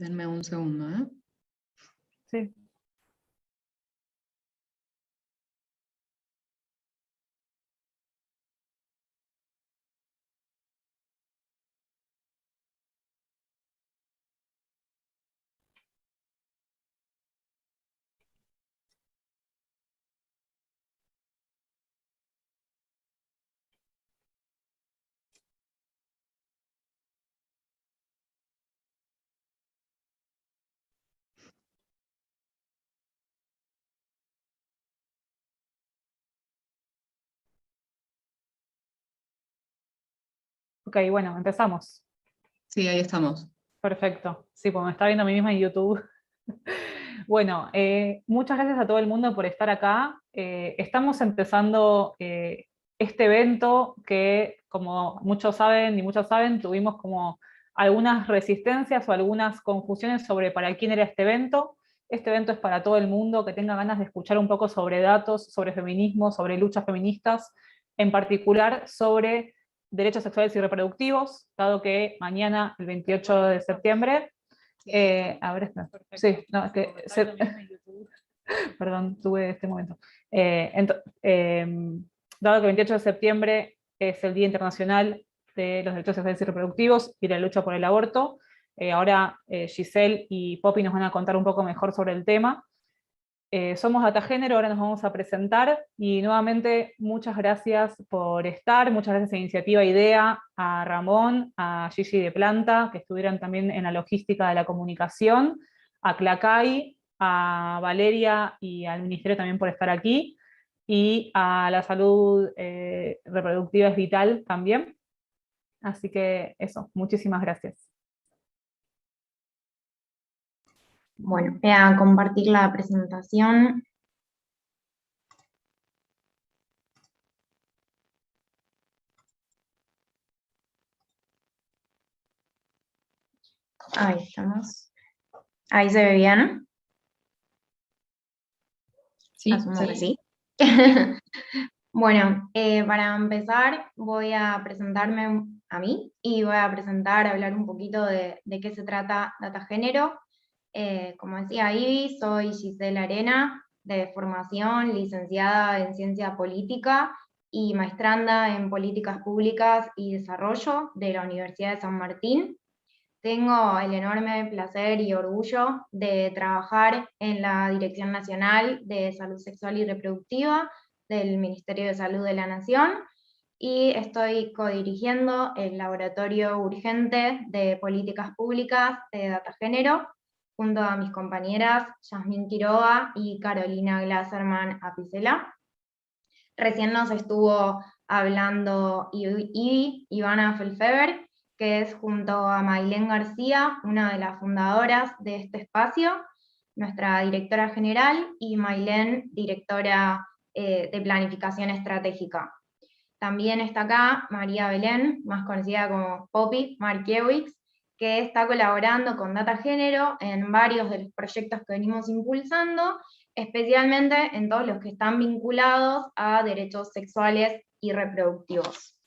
Denme un segundo, ¿eh? Sí. Ok, bueno, empezamos. Sí, ahí estamos. Perfecto. Sí, pues me está viendo a mí misma en YouTube. Bueno, muchas gracias a todo el mundo por estar acá. Estamos empezando este evento que, como muchos saben y muchos saben, tuvimos como algunas resistencias o algunas confusiones sobre para quién era este evento. Este evento es para todo el mundo que tenga ganas de escuchar un poco sobre datos, sobre feminismo, sobre luchas feministas, en particular sobre derechos sexuales y reproductivos, dado que mañana, el 28 de septiembre, a ver, espera. Sí, no, es que perdón, tuve este momento. Dado que el 28 de septiembre es el Día Internacional de los Derechos Sexuales y Reproductivos y la lucha por el aborto, ahora Giselle y Poppy nos van a contar un poco mejor sobre el tema. Somos Datagénero, ahora nos vamos a presentar y nuevamente muchas gracias por estar, muchas gracias a Iniciativa IDEA, a Ramón, a Gigi de Planta, que estuvieron también en la logística de la comunicación, a Clacay, a Valeria y al Ministerio también por estar aquí, y a la salud reproductiva es vital también. Así que eso, muchísimas gracias. Bueno, voy a compartir la presentación. Ahí estamos. Ahí se ve bien. Sí, Asumo que sí. sí. Bueno, para empezar voy a presentarme a mí y voy a hablar un poquito de qué se trata Datagénero. Como decía Ivy, soy Giselle Arena, de formación licenciada en Ciencia Política y maestranda en Políticas Públicas y Desarrollo de la Universidad de San Martín. Tengo el enorme placer y orgullo de trabajar en la Dirección Nacional de Salud Sexual y Reproductiva del Ministerio de Salud de la Nación y estoy codirigiendo el Laboratorio Urgente de Políticas Públicas de Datagénero junto a mis compañeras Yasmín Quiroga y Carolina Glasserman Apicela. Recién nos estuvo hablando Ivana Felfeber, que es junto a Mailén García, una de las fundadoras de este espacio, nuestra directora general, y Mailén, directora de Planificación Estratégica. También está acá María Belén, más conocida como Poppy Markiewicz, que está colaborando con Datagénero en varios de los proyectos que venimos impulsando, especialmente en todos los que están vinculados a derechos sexuales y reproductivos.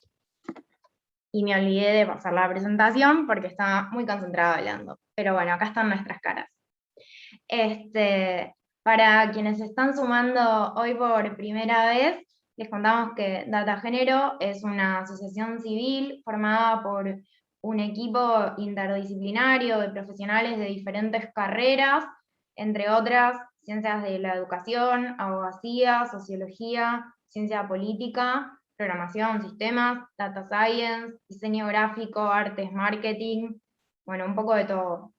Y me olvidé de pasar la presentación porque estaba muy concentrada hablando. Pero bueno, acá están nuestras caras. Para quienes se están sumando hoy por primera vez, les contamos que Datagénero es una asociación civil formada por un equipo interdisciplinario de profesionales de diferentes carreras, entre otras ciencias de la educación, abogacía, sociología, ciencia política, programación, sistemas, data science, diseño gráfico, artes, marketing, bueno, un poco de todo.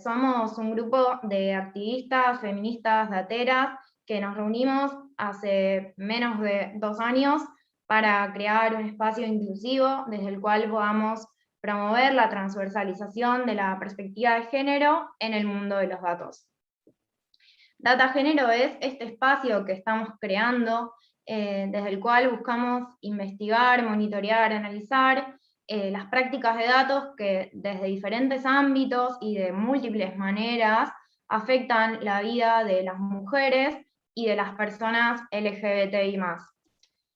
Somos un grupo de activistas, feministas, dateras, que nos reunimos hace menos de 2 años para crear un espacio inclusivo desde el cual podamos promover la transversalización de la perspectiva de género en el mundo de los datos. Datagénero es este espacio que estamos creando, desde el cual buscamos investigar, monitorear, analizar las prácticas de datos que desde diferentes ámbitos y de múltiples maneras afectan la vida de las mujeres y de las personas LGBTI+.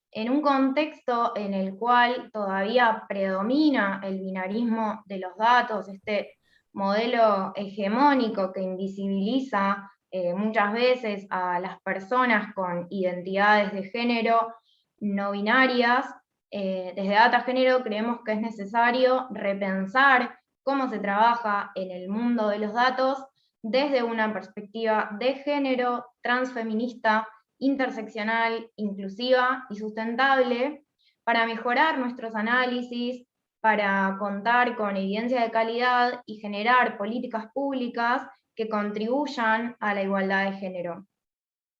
En un contexto en el cual todavía predomina el binarismo de los datos, este modelo hegemónico que invisibiliza muchas veces a las personas con identidades de género no binarias, desde Data Género creemos que es necesario repensar cómo se trabaja en el mundo de los datos desde una perspectiva de género, transfeminista, interseccional, inclusiva y sustentable, para mejorar nuestros análisis, para contar con evidencia de calidad y generar políticas públicas que contribuyan a la igualdad de género.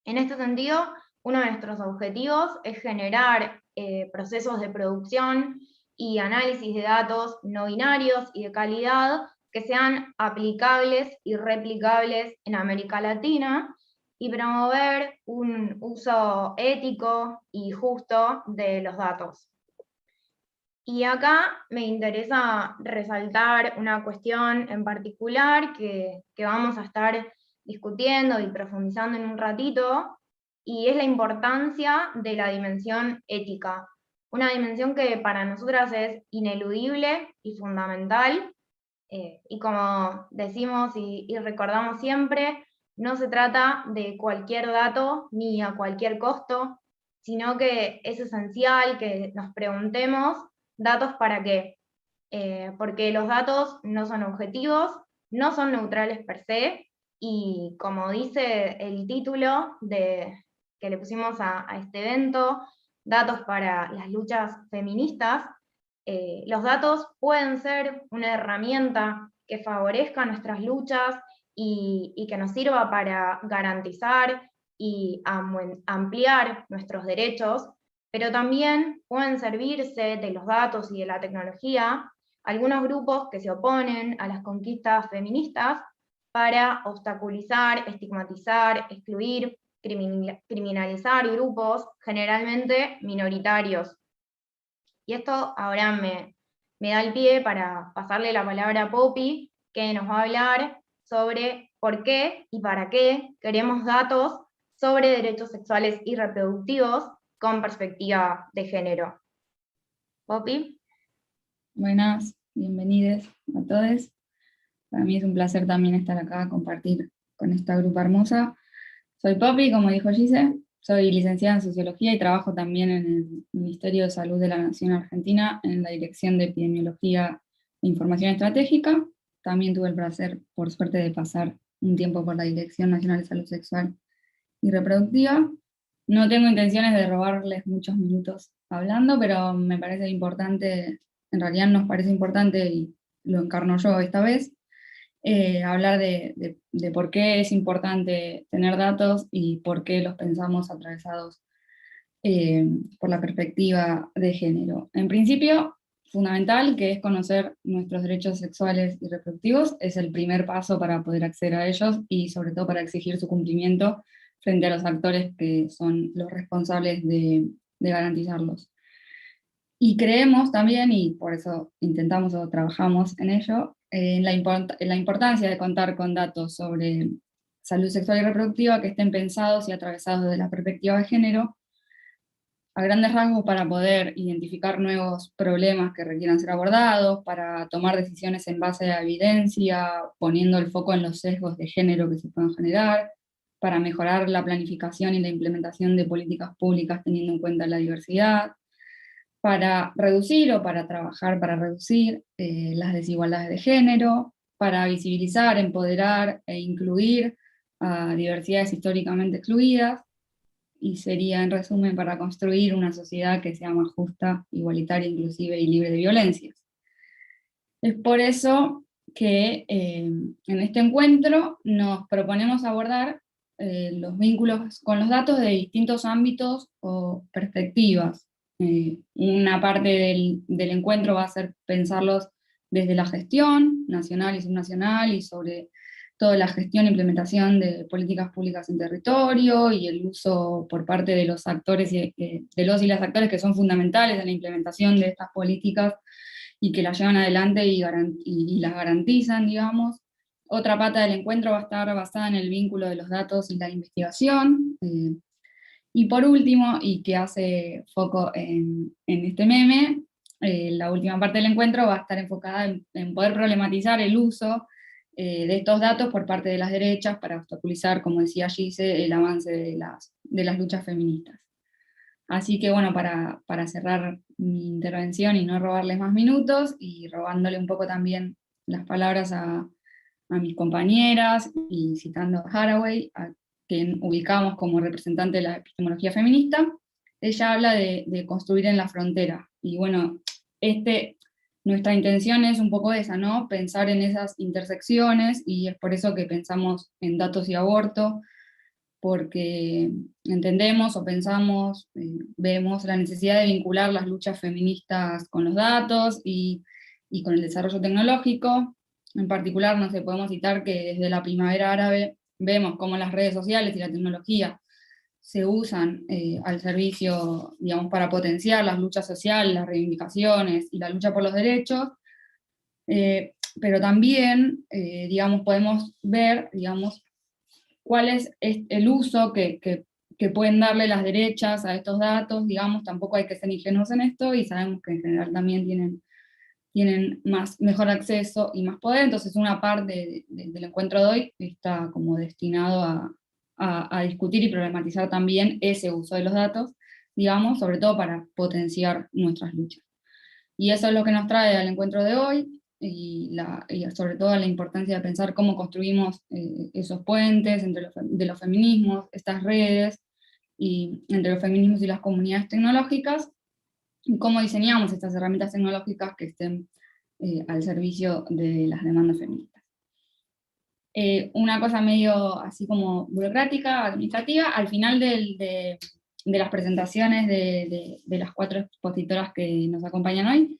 En este sentido, uno de nuestros objetivos es generar procesos de producción y análisis de datos no binarios y de calidad que sean aplicables y replicables en América Latina, y promover un uso ético y justo de los datos. Y acá me interesa resaltar una cuestión en particular que vamos a estar discutiendo y profundizando en un ratito, y es la importancia de la dimensión ética. Una dimensión que para nosotras es ineludible y fundamental, y como decimos y recordamos siempre, no se trata de cualquier dato ni a cualquier costo, sino que es esencial que nos preguntemos, ¿datos para qué? Porque los datos no son objetivos, no son neutrales per se, y como dice el título que le pusimos a este evento, Datos para las luchas feministas, los datos pueden ser una herramienta que favorezca nuestras luchas y que nos sirva para garantizar y ampliar nuestros derechos, pero también pueden servirse de los datos y de la tecnología algunos grupos que se oponen a las conquistas feministas para obstaculizar, estigmatizar, excluir, criminalizar grupos generalmente minoritarios. Y esto ahora me da el pie para pasarle la palabra a Poppy, que nos va a hablar sobre por qué y para qué queremos datos sobre derechos sexuales y reproductivos con perspectiva de género. Poppy. Buenas, bienvenidos a todos. Para mí es un placer también estar acá a compartir con esta grupa hermosa. Soy Poppy, como dijo Gise, soy licenciada en Sociología y trabajo también en el Ministerio de Salud de la Nación Argentina, en la Dirección de Epidemiología e Información Estratégica. También tuve el placer, por suerte, de pasar un tiempo por la Dirección Nacional de Salud Sexual y Reproductiva. No tengo intenciones de robarles muchos minutos hablando, pero me parece importante, en realidad nos parece importante, y lo encarno yo esta vez, hablar de por qué es importante tener datos y por qué los pensamos atravesados por la perspectiva de género. En principio, fundamental, que es conocer nuestros derechos sexuales y reproductivos, es el primer paso para poder acceder a ellos y sobre todo para exigir su cumplimiento frente a los actores que son los responsables de garantizarlos. Y creemos también, y por eso intentamos o trabajamos en ello, en la importancia de contar con datos sobre salud sexual y reproductiva que estén pensados y atravesados desde la perspectiva de género, a grandes rasgos para poder identificar nuevos problemas que requieran ser abordados, para tomar decisiones en base a evidencia, poniendo el foco en los sesgos de género que se puedan generar, para mejorar la planificación y la implementación de políticas públicas teniendo en cuenta la diversidad, para reducir o para trabajar para reducir las desigualdades de género, para visibilizar, empoderar e incluir a diversidades históricamente excluidas, y sería, en resumen, para construir una sociedad que sea más justa, igualitaria, inclusive y libre de violencias. Es por eso que en este encuentro nos proponemos abordar los vínculos con los datos de distintos ámbitos o perspectivas. Una parte del encuentro va a ser pensarlos desde la gestión nacional y subnacional, y sobre toda la gestión e implementación de políticas públicas en territorio, y el uso por parte de los actores y de los y las actores que son fundamentales en la implementación de estas políticas y que las llevan adelante y las garantizan, digamos. Otra pata del encuentro va a estar basada en el vínculo de los datos y la investigación. Y por último, y que hace foco en este meme, la última parte del encuentro va a estar enfocada en poder problematizar el uso de estos datos por parte de las derechas para obstaculizar, como decía Gise, el avance de las luchas feministas. Así que bueno, para cerrar mi intervención y no robarles más minutos, y robándole un poco también las palabras a mis compañeras, y citando a Haraway, a quien ubicamos como representante de la epistemología feminista, ella habla de construir en la frontera. Y bueno, nuestra intención es un poco esa, ¿no? Pensar en esas intersecciones, y es por eso que pensamos en datos y aborto, porque entendemos o pensamos, vemos la necesidad de vincular las luchas feministas con los datos y con el desarrollo tecnológico. En particular, no sé, podemos citar que desde la primavera árabe vemos cómo las redes sociales y la tecnología se usan al servicio, digamos, para potenciar las luchas sociales, las reivindicaciones y la lucha por los derechos, pero también, digamos, podemos ver, digamos, cuál es el uso que pueden darle las derechas a estos datos. Digamos, tampoco hay que ser ingenuos en esto, y sabemos que en general también tienen mejor acceso y más poder. Entonces una parte del encuentro de hoy está como destinado a discutir y problematizar también ese uso de los datos, digamos, sobre todo para potenciar nuestras luchas. Y eso es lo que nos trae al encuentro de hoy, y sobre todo la importancia de pensar cómo construimos esos puentes de los feminismos, estas redes, y entre los feminismos y las comunidades tecnológicas, y cómo diseñamos estas herramientas tecnológicas que estén al servicio de las demandas feministas. Una cosa medio así como burocrática, administrativa, al final de las presentaciones de las 4 expositoras que nos acompañan hoy,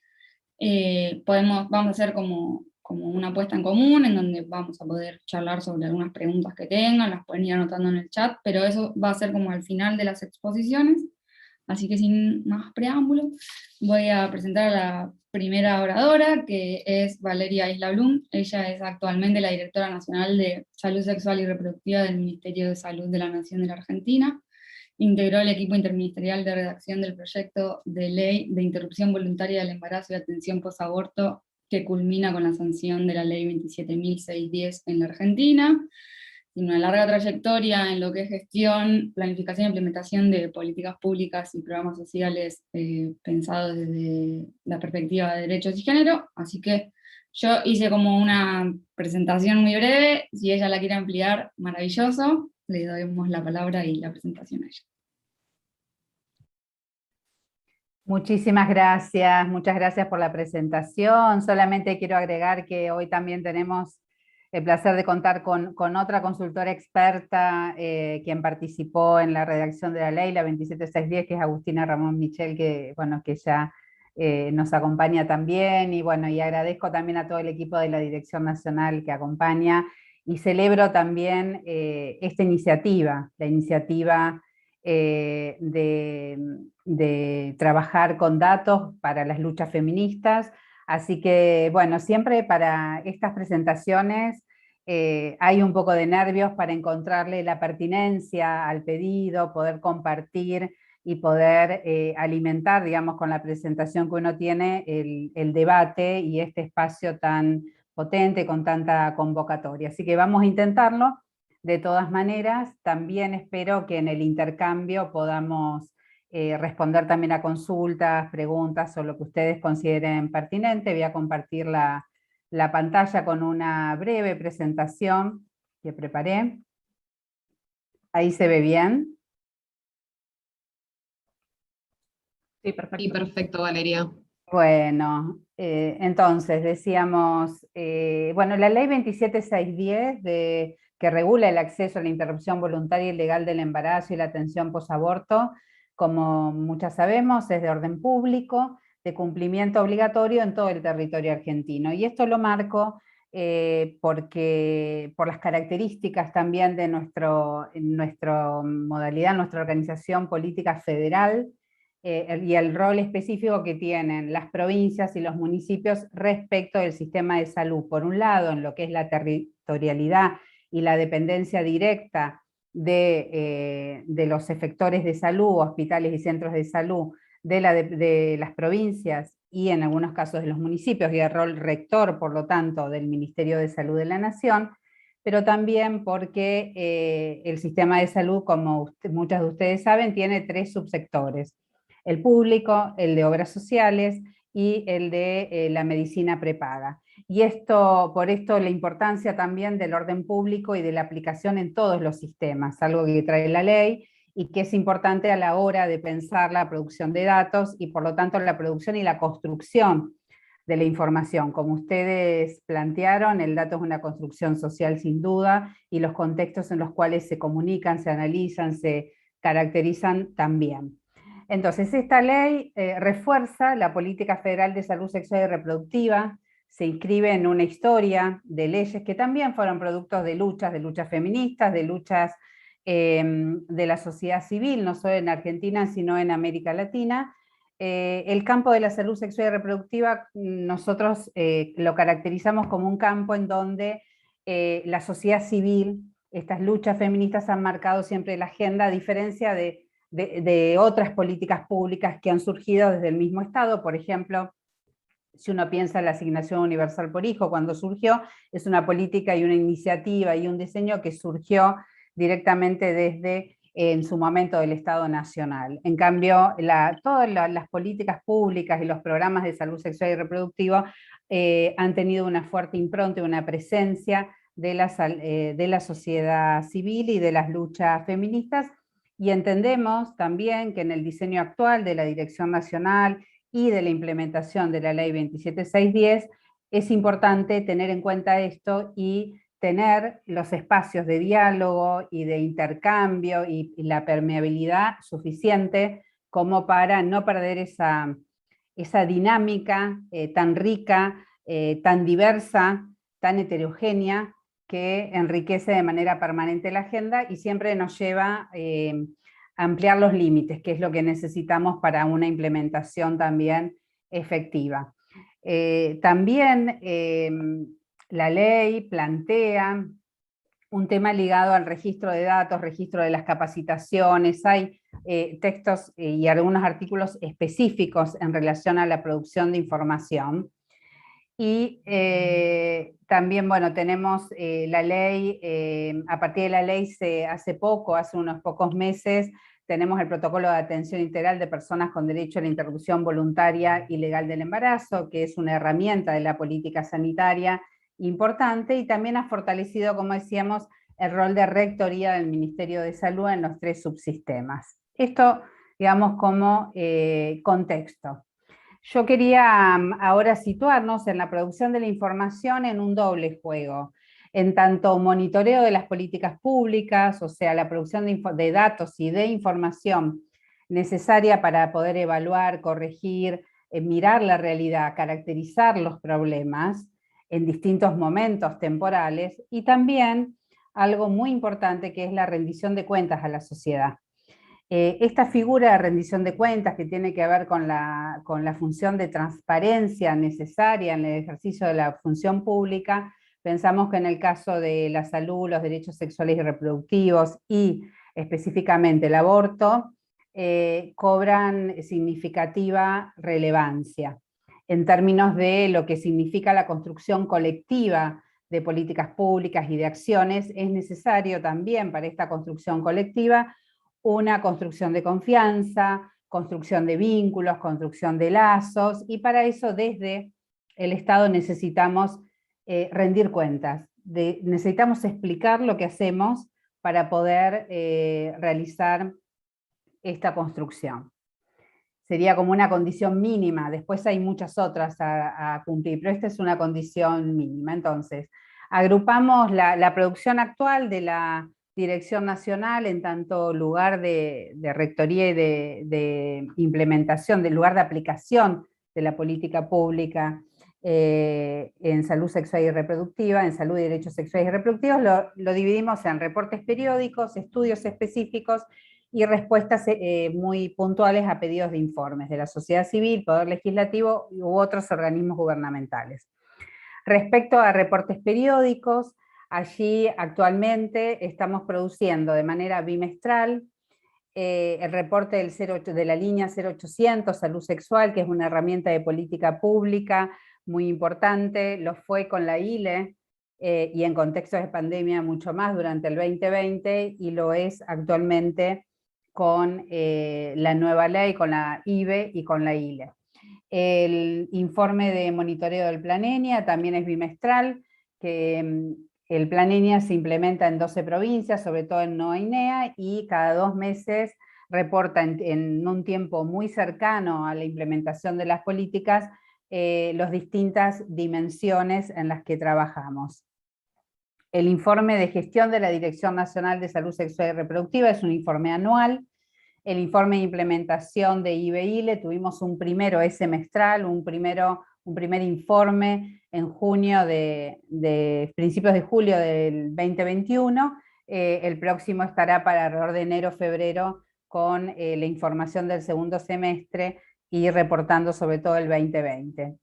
vamos a hacer como una puesta en común, en donde vamos a poder charlar sobre algunas preguntas que tengan, las pueden ir anotando en el chat, pero eso va a ser como al final de las exposiciones. Así que sin más preámbulo, voy a presentar a la primera oradora, que es Valeria Isla Blum. Ella es actualmente la directora nacional de Salud Sexual y Reproductiva del Ministerio de Salud de la Nación de la Argentina. Integró el equipo interministerial de redacción del proyecto de ley de interrupción voluntaria del embarazo y atención posaborto, que culmina con la sanción de la ley 27.610 en la Argentina. Tiene una larga trayectoria en lo que es gestión, planificación e implementación de políticas públicas y programas sociales pensados desde la perspectiva de derechos y género. Así que yo hice como una presentación muy breve. Si ella la quiere ampliar, maravilloso. Le damos la palabra y la presentación a ella. Muchas gracias por la presentación. Solamente quiero agregar que hoy también tenemos el placer de contar con otra consultora experta, quien participó en la redacción de la ley, la 27610, que es Agustina Ramón Michel, que ya nos acompaña también, y agradezco también a todo el equipo de la Dirección Nacional que acompaña, y celebro también esta iniciativa, la iniciativa de trabajar con datos para las luchas feministas. Así que, siempre para estas presentaciones hay un poco de nervios para encontrarle la pertinencia al pedido, poder compartir y poder alimentar, digamos, con la presentación que uno tiene, el debate y este espacio tan potente, con tanta convocatoria. Así que vamos a intentarlo. De todas maneras, también espero que en el intercambio podamos responder también a consultas, preguntas o lo que ustedes consideren pertinente. Voy a compartir la pantalla con una breve presentación que preparé. ¿Ahí se ve bien? Sí, perfecto. Sí, perfecto, Valeria. Bueno, entonces decíamos, la ley 27610 que regula el acceso a la interrupción voluntaria y legal del embarazo y la atención posaborto, como muchas sabemos, es de orden público, de cumplimiento obligatorio en todo el territorio argentino. Y esto lo marco porque por las características también de nuestra modalidad, nuestra organización política federal, y el rol específico que tienen las provincias y los municipios respecto del sistema de salud. Por un lado, en lo que es la territorialidad y la dependencia directa de los efectores de salud, hospitales y centros de salud de las provincias y en algunos casos de los municipios, y el rol rector, por lo tanto, del Ministerio de Salud de la Nación, pero también porque el sistema de salud, como muchas de ustedes saben, tiene 3 subsectores: el público, el de obras sociales y el de la medicina prepaga. Y por esto la importancia también del orden público y de la aplicación en todos los sistemas, algo que trae la ley y que es importante a la hora de pensar la producción de datos y por lo tanto la producción y la construcción de la información. Como ustedes plantearon, el dato es una construcción social sin duda, y los contextos en los cuales se comunican, se analizan, se caracterizan también. Entonces, esta ley refuerza la política federal de salud sexual y reproductiva, se inscribe en una historia de leyes que también fueron productos de luchas feministas, de luchas de la sociedad civil, no solo en Argentina, sino en América Latina. El campo de la salud sexual y reproductiva nosotros lo caracterizamos como un campo en donde la sociedad civil, estas luchas feministas han marcado siempre la agenda, a diferencia de otras políticas públicas que han surgido desde el mismo Estado. Por ejemplo, si uno piensa en la asignación universal por hijo, cuando surgió, es una política y una iniciativa y un diseño que surgió directamente desde en su momento del Estado Nacional. En cambio, todas las políticas públicas y los programas de salud sexual y reproductiva han tenido una fuerte impronta y una presencia de la sociedad civil y de las luchas feministas, y entendemos también que en el diseño actual de la Dirección Nacional y de la implementación de la Ley 27610 es importante tener en cuenta esto y tener los espacios de diálogo y de intercambio y la permeabilidad suficiente como para no perder esa dinámica tan rica, tan diversa, tan heterogénea, que enriquece de manera permanente la agenda y siempre nos lleva a ampliar los límites, que es lo que necesitamos para una implementación también efectiva. También la ley plantea un tema ligado al registro de datos, registro de las capacitaciones. Hay textos y algunos artículos específicos en relación a la producción de información. Y también, bueno, tenemos la ley, a partir de la ley hace unos pocos meses, tenemos el protocolo de atención integral de personas con derecho a la interrupción voluntaria y legal del embarazo, que es una herramienta de la política sanitaria importante, y también ha fortalecido, como decíamos, el rol de rectoría del Ministerio de Salud en los 3 subsistemas. Esto, digamos, como contexto. Yo quería ahora situarnos en la producción de la información en un doble juego, en tanto monitoreo de las políticas públicas, o sea, la producción de datos y de información necesaria para poder evaluar, corregir, mirar la realidad, caracterizar los problemas en distintos momentos temporales, y también algo muy importante que es la rendición de cuentas a la sociedad. Esta figura de rendición de cuentas, que tiene que ver con la función de transparencia necesaria en el ejercicio de la función pública, pensamos que en el caso de la salud, los derechos sexuales y reproductivos y específicamente el aborto, cobran significativa relevancia en términos de lo que significa la construcción colectiva de políticas públicas y de acciones. Es necesario también para esta construcción colectiva una construcción de confianza, construcción de vínculos, construcción de lazos, y para eso desde el Estado necesitamos rendir cuentas, necesitamos explicar lo que hacemos para poder realizar esta construcción. Sería como una condición mínima, después hay muchas otras a cumplir, pero esta es una condición mínima. Entonces, agrupamos la producción actual de la Dirección Nacional en tanto lugar de rectoría y de implementación, del lugar de aplicación de la política pública en salud sexual y reproductiva, en salud y derechos sexuales y reproductivos. Lo dividimos en reportes periódicos, estudios específicos y respuestas muy puntuales a pedidos de informes de la sociedad civil, Poder Legislativo u otros organismos gubernamentales. Respecto a reportes periódicos, allí actualmente estamos produciendo de manera bimestral el reporte de la línea 0800, salud sexual, que es una herramienta de política pública muy importante, lo fue con la ILE, y en contextos de pandemia mucho más durante el 2020, y lo es actualmente con la nueva ley, con la IBE y con la ILE. El informe de monitoreo del Plan ENIA también es bimestral, que el Plan ENIA se implementa en 12 provincias, sobre todo en NOA y NEA, y cada 2 meses reporta en un tiempo muy cercano a la implementación de las políticas las distintas dimensiones en las que trabajamos. El informe de gestión de la Dirección Nacional de Salud Sexual y Reproductiva es un informe anual. El informe de implementación de IBE-ILE, tuvimos un primero, es semestral, un primer informe en junio principios de julio del 2021, el próximo estará para alrededor de enero-febrero con la información del segundo semestre y reportando sobre todo el 2020.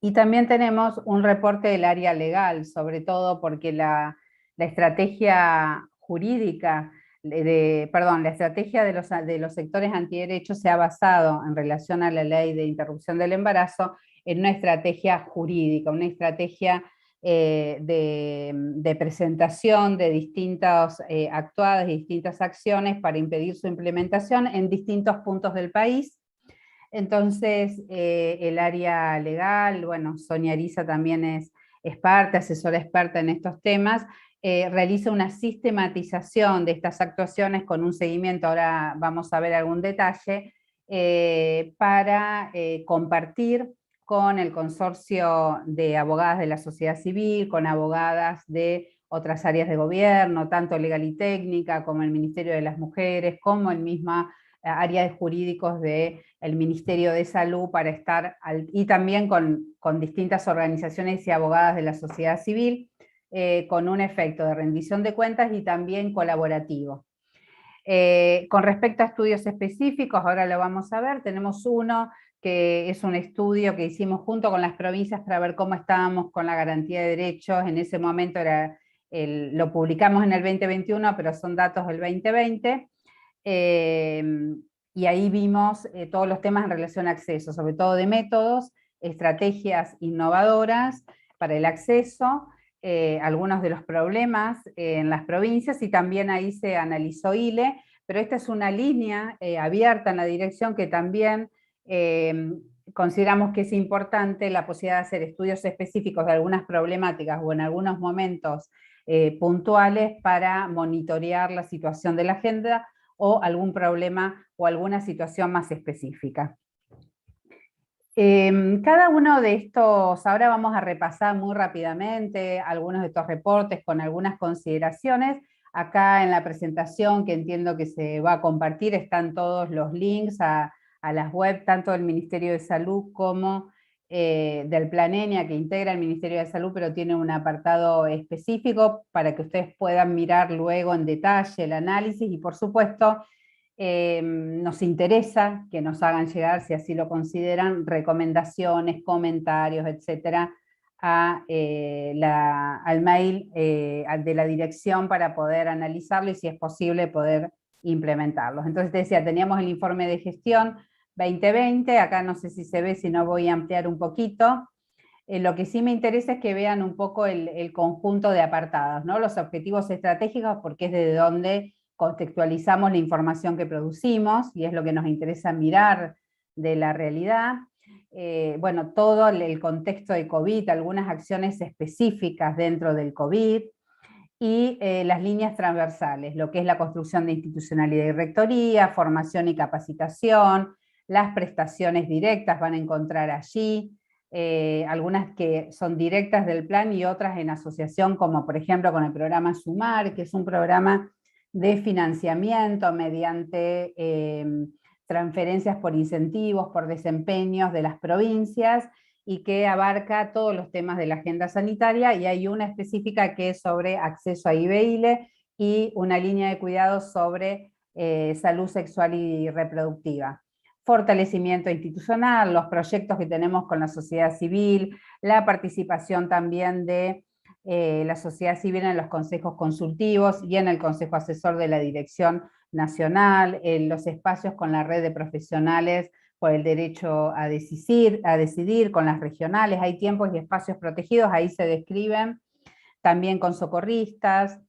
Y también tenemos un reporte del área legal, sobre todo porque la estrategia jurídica, la estrategia de los sectores antiderechos se ha basado en relación a la ley de interrupción del embarazo en una estrategia jurídica, una estrategia de presentación de distintas actuadas y distintas acciones para impedir su implementación en distintos puntos del país. Entonces, el área legal, bueno, Sonia Ariza también es parte, asesora experta en estos temas, realiza una sistematización de estas actuaciones con un seguimiento, ahora vamos a ver algún detalle, para compartir con el consorcio de abogadas de la sociedad civil, con abogadas de otras áreas de gobierno, tanto legal y técnica, como el Ministerio de las Mujeres, como el misma área de jurídicos del Ministerio de Salud, para estar, y también con distintas organizaciones y abogadas de la sociedad civil, con un efecto de rendición de cuentas y también colaborativo. Con respecto a estudios específicos, ahora lo vamos a ver, tenemos uno que es un estudio que hicimos junto con las provincias para ver cómo estábamos con la garantía de derechos. En ese momento lo publicamos en el 2021, pero son datos del 2020, y ahí vimos todos los temas en relación a acceso, sobre todo de métodos, estrategias innovadoras para el acceso, algunos de los problemas en las provincias, y también ahí se analizó ILE, pero esta es una línea abierta en la dirección que también consideramos que es importante la posibilidad de hacer estudios específicos de algunas problemáticas o en algunos momentos puntuales para monitorear la situación de la agenda o algún problema o alguna situación más específica. Cada uno de estos, ahora vamos a repasar muy rápidamente algunos de estos reportes con algunas consideraciones. Acá en la presentación, que entiendo que se va a compartir, están todos los links a las web, tanto del Ministerio de Salud como del Plan ENIA, que integra el Ministerio de Salud, pero tiene un apartado específico para que ustedes puedan mirar luego en detalle el análisis, y por supuesto, nos interesa que nos hagan llegar, si así lo consideran, recomendaciones, comentarios, etcétera, al mail de la dirección para poder analizarlo y, si es posible, poder implementarlos. Entonces te decía, teníamos el informe de gestión 2020, acá no sé si se ve, si no voy a ampliar un poquito. Lo que sí me interesa es que vean un poco el conjunto de apartados, ¿no? Los objetivos estratégicos, porque es desde donde contextualizamos la información que producimos, y es lo que nos interesa mirar de la realidad. Bueno, todo el contexto de COVID, algunas acciones específicas dentro del COVID, y las líneas transversales, lo que es la construcción de institucionalidad y rectoría, formación y capacitación, las prestaciones directas van a encontrar allí, algunas que son directas del plan y otras en asociación, como por ejemplo con el programa Sumar, que es un programa de financiamiento mediante transferencias por incentivos, por desempeños de las provincias, y que abarca todos los temas de la agenda sanitaria, y hay una específica que es sobre acceso a IBE-ILE y una línea de cuidados sobre salud sexual y reproductiva. Fortalecimiento institucional, los proyectos que tenemos con la sociedad civil, la participación también de la sociedad civil en los consejos consultivos y en el consejo asesor de la dirección nacional, los espacios con la red de profesionales por el derecho a decidir, con las regionales, hay tiempos y espacios protegidos, ahí se describen, también con socorristas,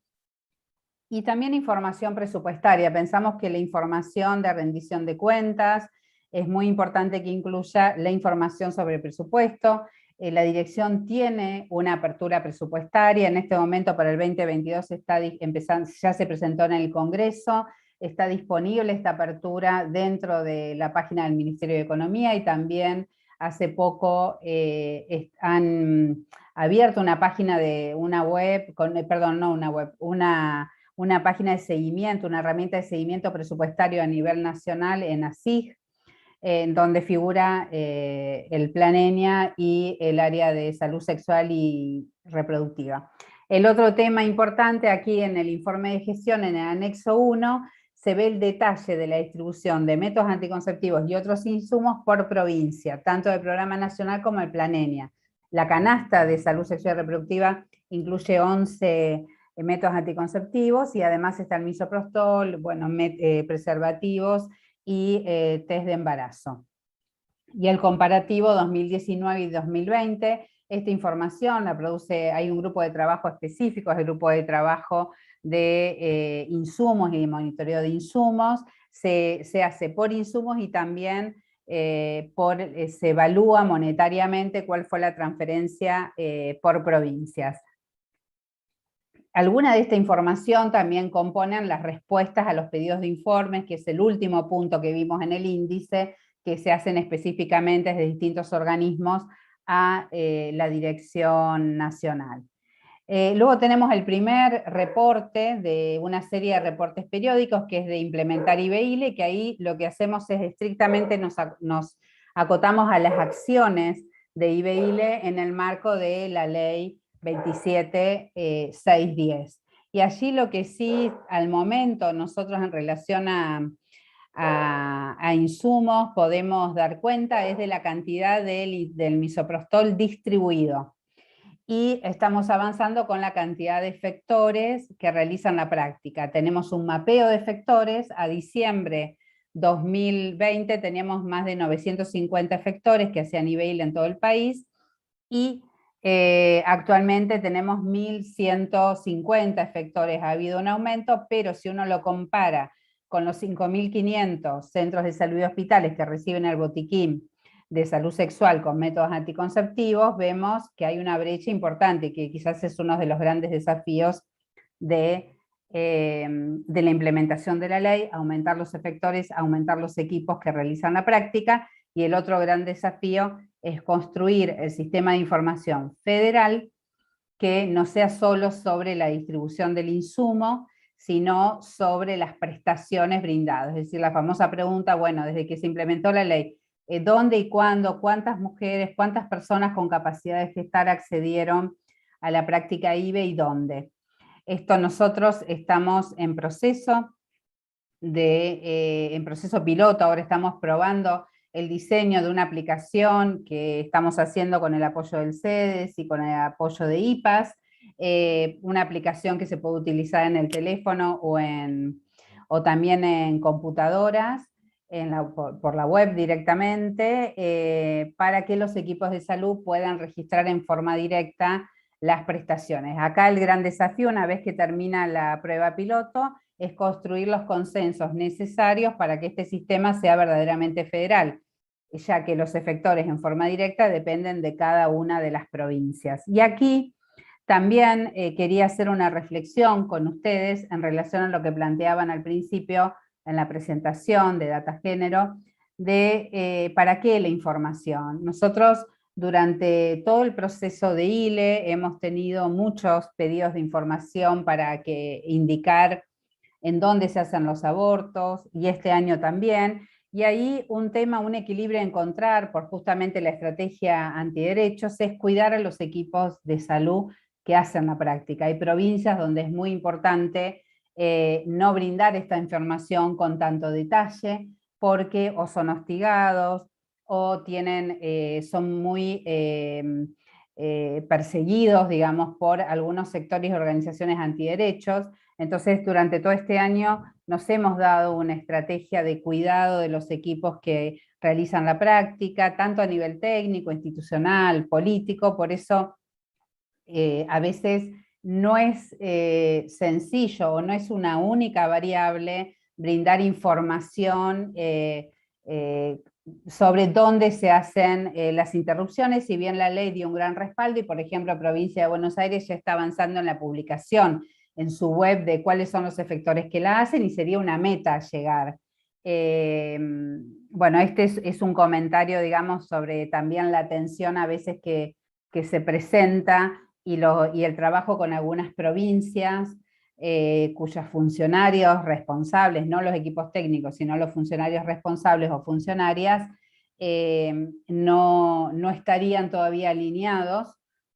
y también información presupuestaria. Pensamos que la información de rendición de cuentas es muy importante que incluya la información sobre el presupuesto. La dirección tiene una apertura presupuestaria, en este momento para el 2022 ya se presentó en el Congreso, está disponible esta apertura dentro de la página del Ministerio de Economía, y también hace poco han abierto una página de una web, una página de seguimiento, una herramienta de seguimiento presupuestario a nivel nacional en ASIG, en donde figura el Plan ENIA y el área de salud sexual y reproductiva. El otro tema importante aquí en el informe de gestión, en el anexo 1, se ve el detalle de la distribución de métodos anticonceptivos y otros insumos por provincia, tanto del Programa Nacional como el Plan ENIA. La canasta de salud sexual y reproductiva incluye 11 métodos anticonceptivos, y además está el misoprostol, bueno, preservativos y test de embarazo. Y el comparativo 2019 y 2020, esta información la produce, hay un grupo de trabajo específico, es el grupo de trabajo de insumos y de monitoreo de insumos, se hace por insumos y también se evalúa monetariamente cuál fue la transferencia por provincias. Alguna de esta información también componen las respuestas a los pedidos de informes, que es el último punto que vimos en el índice, que se hacen específicamente desde distintos organismos a la Dirección Nacional. Luego tenemos el primer reporte de una serie de reportes periódicos, que es de implementar IBEILE, que ahí lo que hacemos es estrictamente nos acotamos a las acciones de IBEILE en el marco de la ley 27.610. Y allí lo que sí, al momento, nosotros en relación a insumos podemos dar cuenta es de la cantidad del misoprostol distribuido. Y estamos avanzando con la cantidad de efectores que realizan la práctica. Tenemos un mapeo de efectores. A diciembre 2020 teníamos más de 950 efectores que hacían IBEILE en todo el país, y actualmente tenemos 1.150 efectores. Ha habido un aumento, pero si uno lo compara con los 5.500 centros de salud y hospitales que reciben el botiquín de salud sexual con métodos anticonceptivos, vemos que hay una brecha importante, que quizás es uno de los grandes desafíos de la implementación de la ley: aumentar los efectores, aumentar los equipos que realizan la práctica, y el otro gran desafío es construir el sistema de información federal que no sea solo sobre la distribución del insumo, sino sobre las prestaciones brindadas. Es decir, la famosa pregunta, bueno, desde que se implementó la ley, ¿dónde y cuándo, cuántas mujeres, cuántas personas con capacidad de gestar accedieron a la práctica IBE y dónde? Esto nosotros estamos en proceso piloto, ahora estamos probando el diseño de una aplicación que estamos haciendo con el apoyo del CEDES y con el apoyo de IPAS, una aplicación que se puede utilizar en el teléfono o también en computadoras, por la web directamente, para que los equipos de salud puedan registrar en forma directa las prestaciones. Acá el gran desafío, una vez que termina la prueba piloto, es construir los consensos necesarios para que este sistema sea verdaderamente federal, ya que los efectores en forma directa dependen de cada una de las provincias. Y aquí también quería hacer una reflexión con ustedes en relación a lo que planteaban al principio en la presentación de Data Género, de ¿para qué la información? Nosotros durante todo el proceso de ILE hemos tenido muchos pedidos de información para indicar en dónde se hacen los abortos, y este año también, y ahí un equilibrio a encontrar por justamente la estrategia antiderechos es cuidar a los equipos de salud que hacen la práctica. Hay provincias donde es muy importante no brindar esta información con tanto detalle, porque o son hostigados, o son muy perseguidos, digamos, por algunos sectores y organizaciones antiderechos. Entonces, durante todo este año nos hemos dado una estrategia de cuidado de los equipos que realizan la práctica, tanto a nivel técnico, institucional, político, por eso a veces no es sencillo o no es una única variable brindar información sobre dónde se hacen las interrupciones, si bien la ley dio un gran respaldo y, por ejemplo, Provincia de Buenos Aires ya está avanzando en la publicación en su web de cuáles son los efectores que la hacen y sería una meta llegar. Bueno, este es un comentario, digamos, sobre también la atención a veces que se presenta y el trabajo con algunas provincias, cuyos funcionarios responsables, no los equipos técnicos, sino los funcionarios responsables o funcionarias, no estarían todavía alineados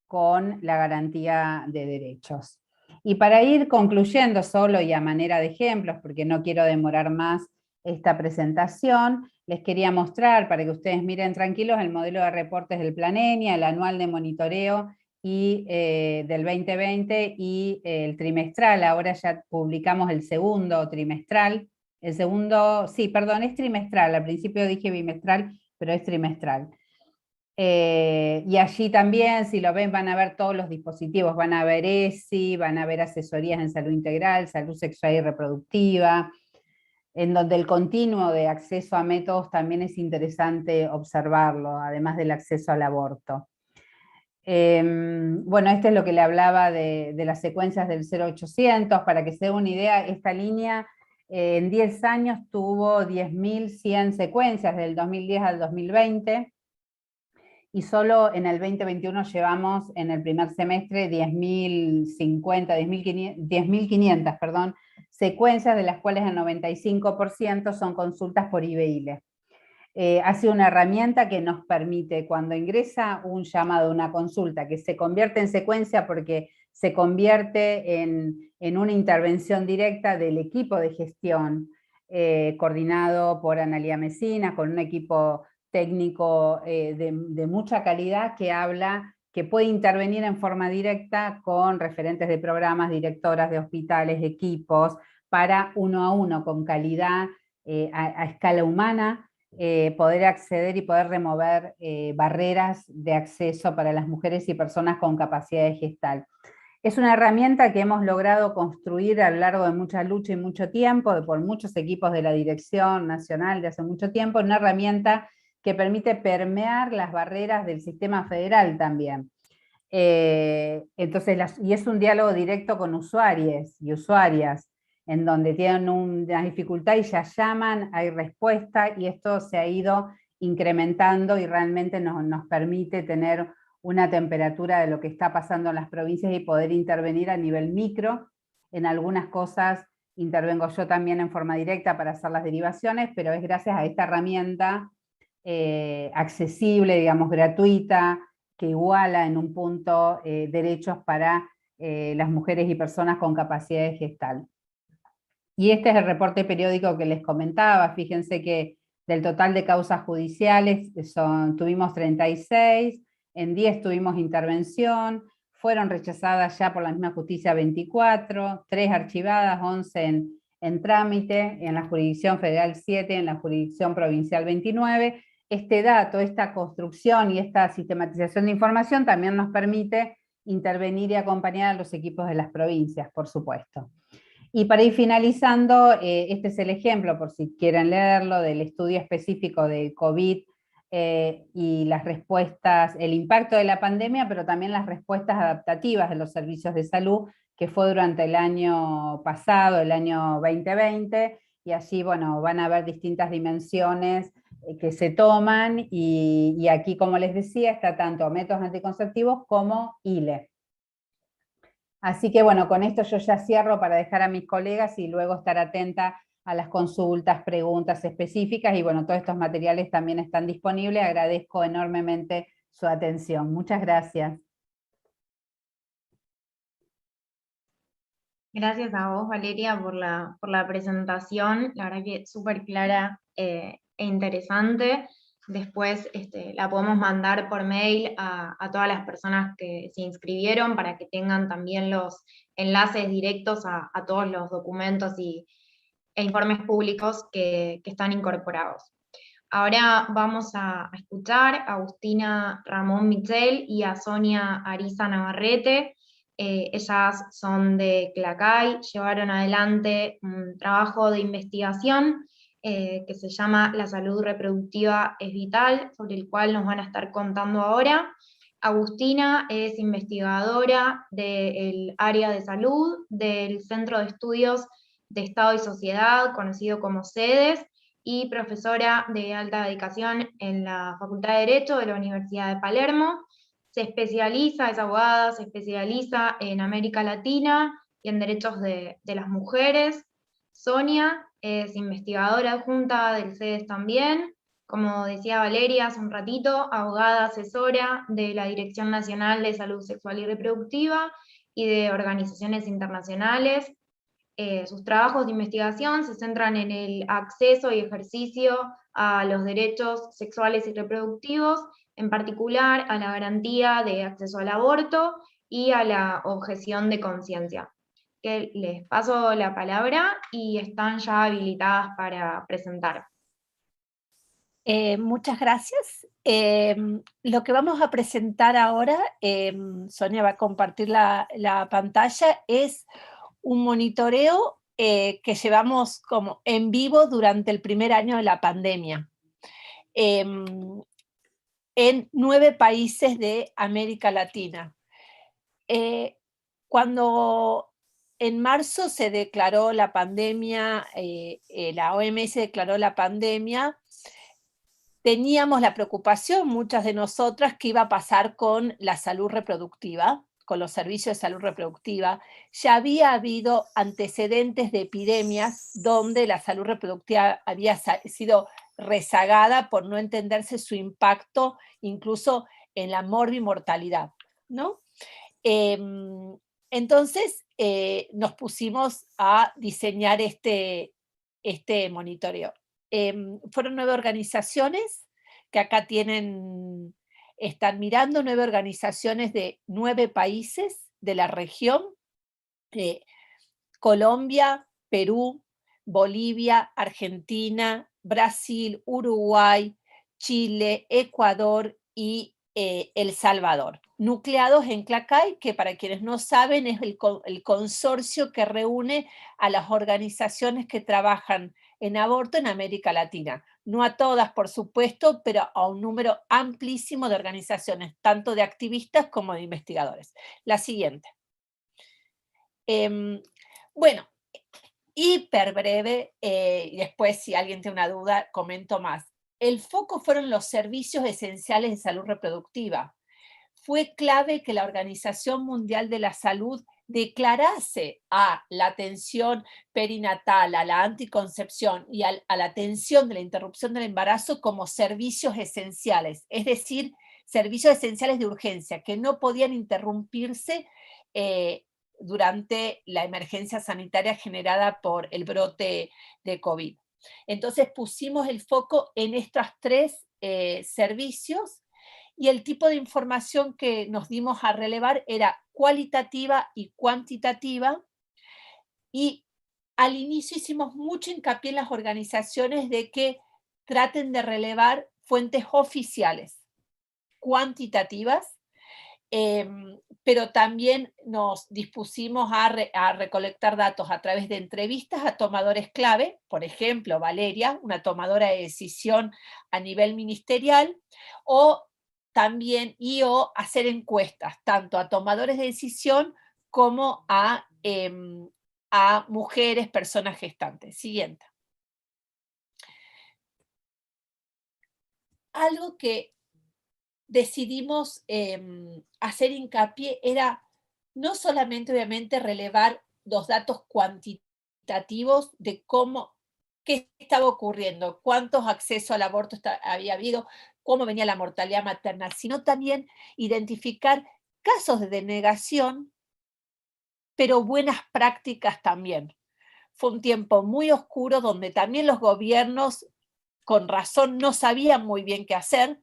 con la garantía de derechos. Y para ir concluyendo solo y a manera de ejemplos, porque no quiero demorar más esta presentación, les quería mostrar, para que ustedes miren tranquilos, el modelo de reportes del Planenia, el anual de monitoreo y del 2020 y el trimestral. Ahora ya publicamos el segundo trimestral. El segundo, sí, perdón, es trimestral. Al principio dije bimestral, pero es trimestral. Y allí también, si lo ven, van a ver todos los dispositivos. Van a ver ESI, van a ver asesorías en salud integral, salud sexual y reproductiva, en donde el continuo de acceso a métodos también es interesante observarlo, además del acceso al aborto. Bueno, este es lo que le hablaba de las secuencias del 0800, para que se dé una idea, esta línea en 10 años tuvo 10.100 secuencias, del 2010 al 2020, y solo en el 2021 llevamos en el primer semestre 10.500, perdón, secuencias, de las cuales el 95% son consultas por IBILE. Ha sido una herramienta que nos permite, cuando ingresa un llamado, una consulta, que se convierte en secuencia porque se convierte en una intervención directa del equipo de gestión, coordinado por Analía Mesina, con un equipo técnico de mucha calidad que puede intervenir en forma directa con referentes de programas, directoras de hospitales, equipos, para uno a uno, con calidad a escala humana, poder acceder y poder remover barreras de acceso para las mujeres y personas con capacidad gestal. Es una herramienta que hemos logrado construir a lo largo de mucha lucha y mucho tiempo, por muchos equipos de la Dirección Nacional de hace mucho tiempo, una herramienta que permite permear las barreras del sistema federal también. Entonces, y es un diálogo directo con usuarios y usuarias, en donde tienen una dificultad y ya llaman, hay respuesta, y esto se ha ido incrementando y realmente nos permite tener una temperatura de lo que está pasando en las provincias y poder intervenir a nivel micro. En algunas cosas intervengo yo también en forma directa para hacer las derivaciones, pero es gracias a esta herramienta accesible, digamos, gratuita, que iguala en un punto derechos para las mujeres y personas con capacidad gestal. Y este es el reporte periódico que les comentaba. Fíjense que del total de causas judiciales tuvimos 36, en 10 tuvimos intervención, fueron rechazadas ya por la misma justicia 24, 3 archivadas, 11 en trámite, en la jurisdicción federal 7, en la jurisdicción provincial 29. Este dato, esta construcción y esta sistematización de información también nos permite intervenir y acompañar a los equipos de las provincias, por supuesto. Y para ir finalizando, este es el ejemplo, por si quieren leerlo, del estudio específico de COVID y las respuestas, el impacto de la pandemia, pero también las respuestas adaptativas de los servicios de salud, que fue durante el año pasado, el año 2020, y allí, bueno, van a haber distintas dimensiones que se toman, y aquí, como les decía, está tanto métodos anticonceptivos como ILE. Así que bueno, con esto yo ya cierro para dejar a mis colegas y luego estar atenta a las consultas, preguntas específicas, y bueno, todos estos materiales también están disponibles. Agradezco enormemente su atención. Muchas gracias. Gracias a vos, Valeria, por la presentación. La verdad que súper clara e interesante. Después la podemos mandar por mail a todas las personas que se inscribieron para que tengan también los enlaces directos a todos los documentos y e informes públicos que están incorporados. Ahora vamos a escuchar a Agustina Ramón Michel y a Sonia Ariza Navarrete. Ellas son de Clacay, llevaron adelante un trabajo de investigación que se llama La salud reproductiva es vital, sobre el cual nos van a estar contando ahora. Agustina es investigadora del área de salud del Centro de Estudios de Estado y Sociedad, conocido como CEDES, y profesora de alta dedicación en la Facultad de Derecho de la Universidad de Palermo. Se especializa, es abogada, se especializa en América Latina y en derechos de las mujeres. Sonia es investigadora adjunta del CEDES también, como decía Valeria hace un ratito, abogada asesora de la Dirección Nacional de Salud Sexual y Reproductiva y de organizaciones internacionales. Sus trabajos de investigación se centran en el acceso y ejercicio a los derechos sexuales y reproductivos, en particular a la garantía de acceso al aborto y a la objeción de conciencia. Que les paso la palabra y están ya habilitadas para presentar. Muchas gracias. Lo que vamos a presentar ahora, Sonia va a compartir la pantalla, es un monitoreo que llevamos como en vivo durante el primer año de la pandemia, en 9 países de América Latina. Cuando en marzo se declaró la pandemia, la OMS declaró la pandemia, teníamos la preocupación, muchas de nosotras, que iba a pasar con la salud reproductiva, con los servicios de salud reproductiva. Ya había habido antecedentes de epidemias donde la salud reproductiva había sido rezagada por no entenderse su impacto incluso en la morbimortalidad, ¿no? Entonces nos pusimos a diseñar este monitoreo. Fueron 9 organizaciones que acá están mirando, 9 organizaciones de 9 países de la región, Colombia, Perú, Bolivia, Argentina, Brasil, Uruguay, Chile, Ecuador y El Salvador, nucleados en Clacay, que para quienes no saben es el consorcio que reúne a las organizaciones que trabajan en aborto en América Latina. No a todas, por supuesto, pero a un número amplísimo de organizaciones, tanto de activistas como de investigadores. La siguiente. Bueno, hiper breve, y después si alguien tiene una duda, comento más. El foco fueron los servicios esenciales de salud reproductiva. Fue clave que la Organización Mundial de la Salud declarase a la atención perinatal, a la anticoncepción y a la atención de la interrupción del embarazo como servicios esenciales, es decir, servicios esenciales de urgencia, que no podían interrumpirse durante la emergencia sanitaria generada por el brote de COVID. Entonces pusimos el foco en estos 3 servicios, y el tipo de información que nos dimos a relevar era cualitativa y cuantitativa, y al inicio hicimos mucho hincapié en las organizaciones de que traten de relevar fuentes oficiales, cuantitativas, pero también nos dispusimos a recolectar datos a través de entrevistas a tomadores clave, por ejemplo, Valeria, una tomadora de decisión a nivel ministerial, o también o hacer encuestas, tanto a tomadores de decisión como a mujeres, personas gestantes. Siguiente. Algo que decidimos hacer hincapié era no solamente, obviamente, relevar los datos cuantitativos de qué estaba ocurriendo, cuántos accesos al aborto había habido, cómo venía la mortalidad materna, sino también identificar casos de denegación, pero buenas prácticas también. Fue un tiempo muy oscuro donde también los gobiernos, con razón, no sabían muy bien qué hacer,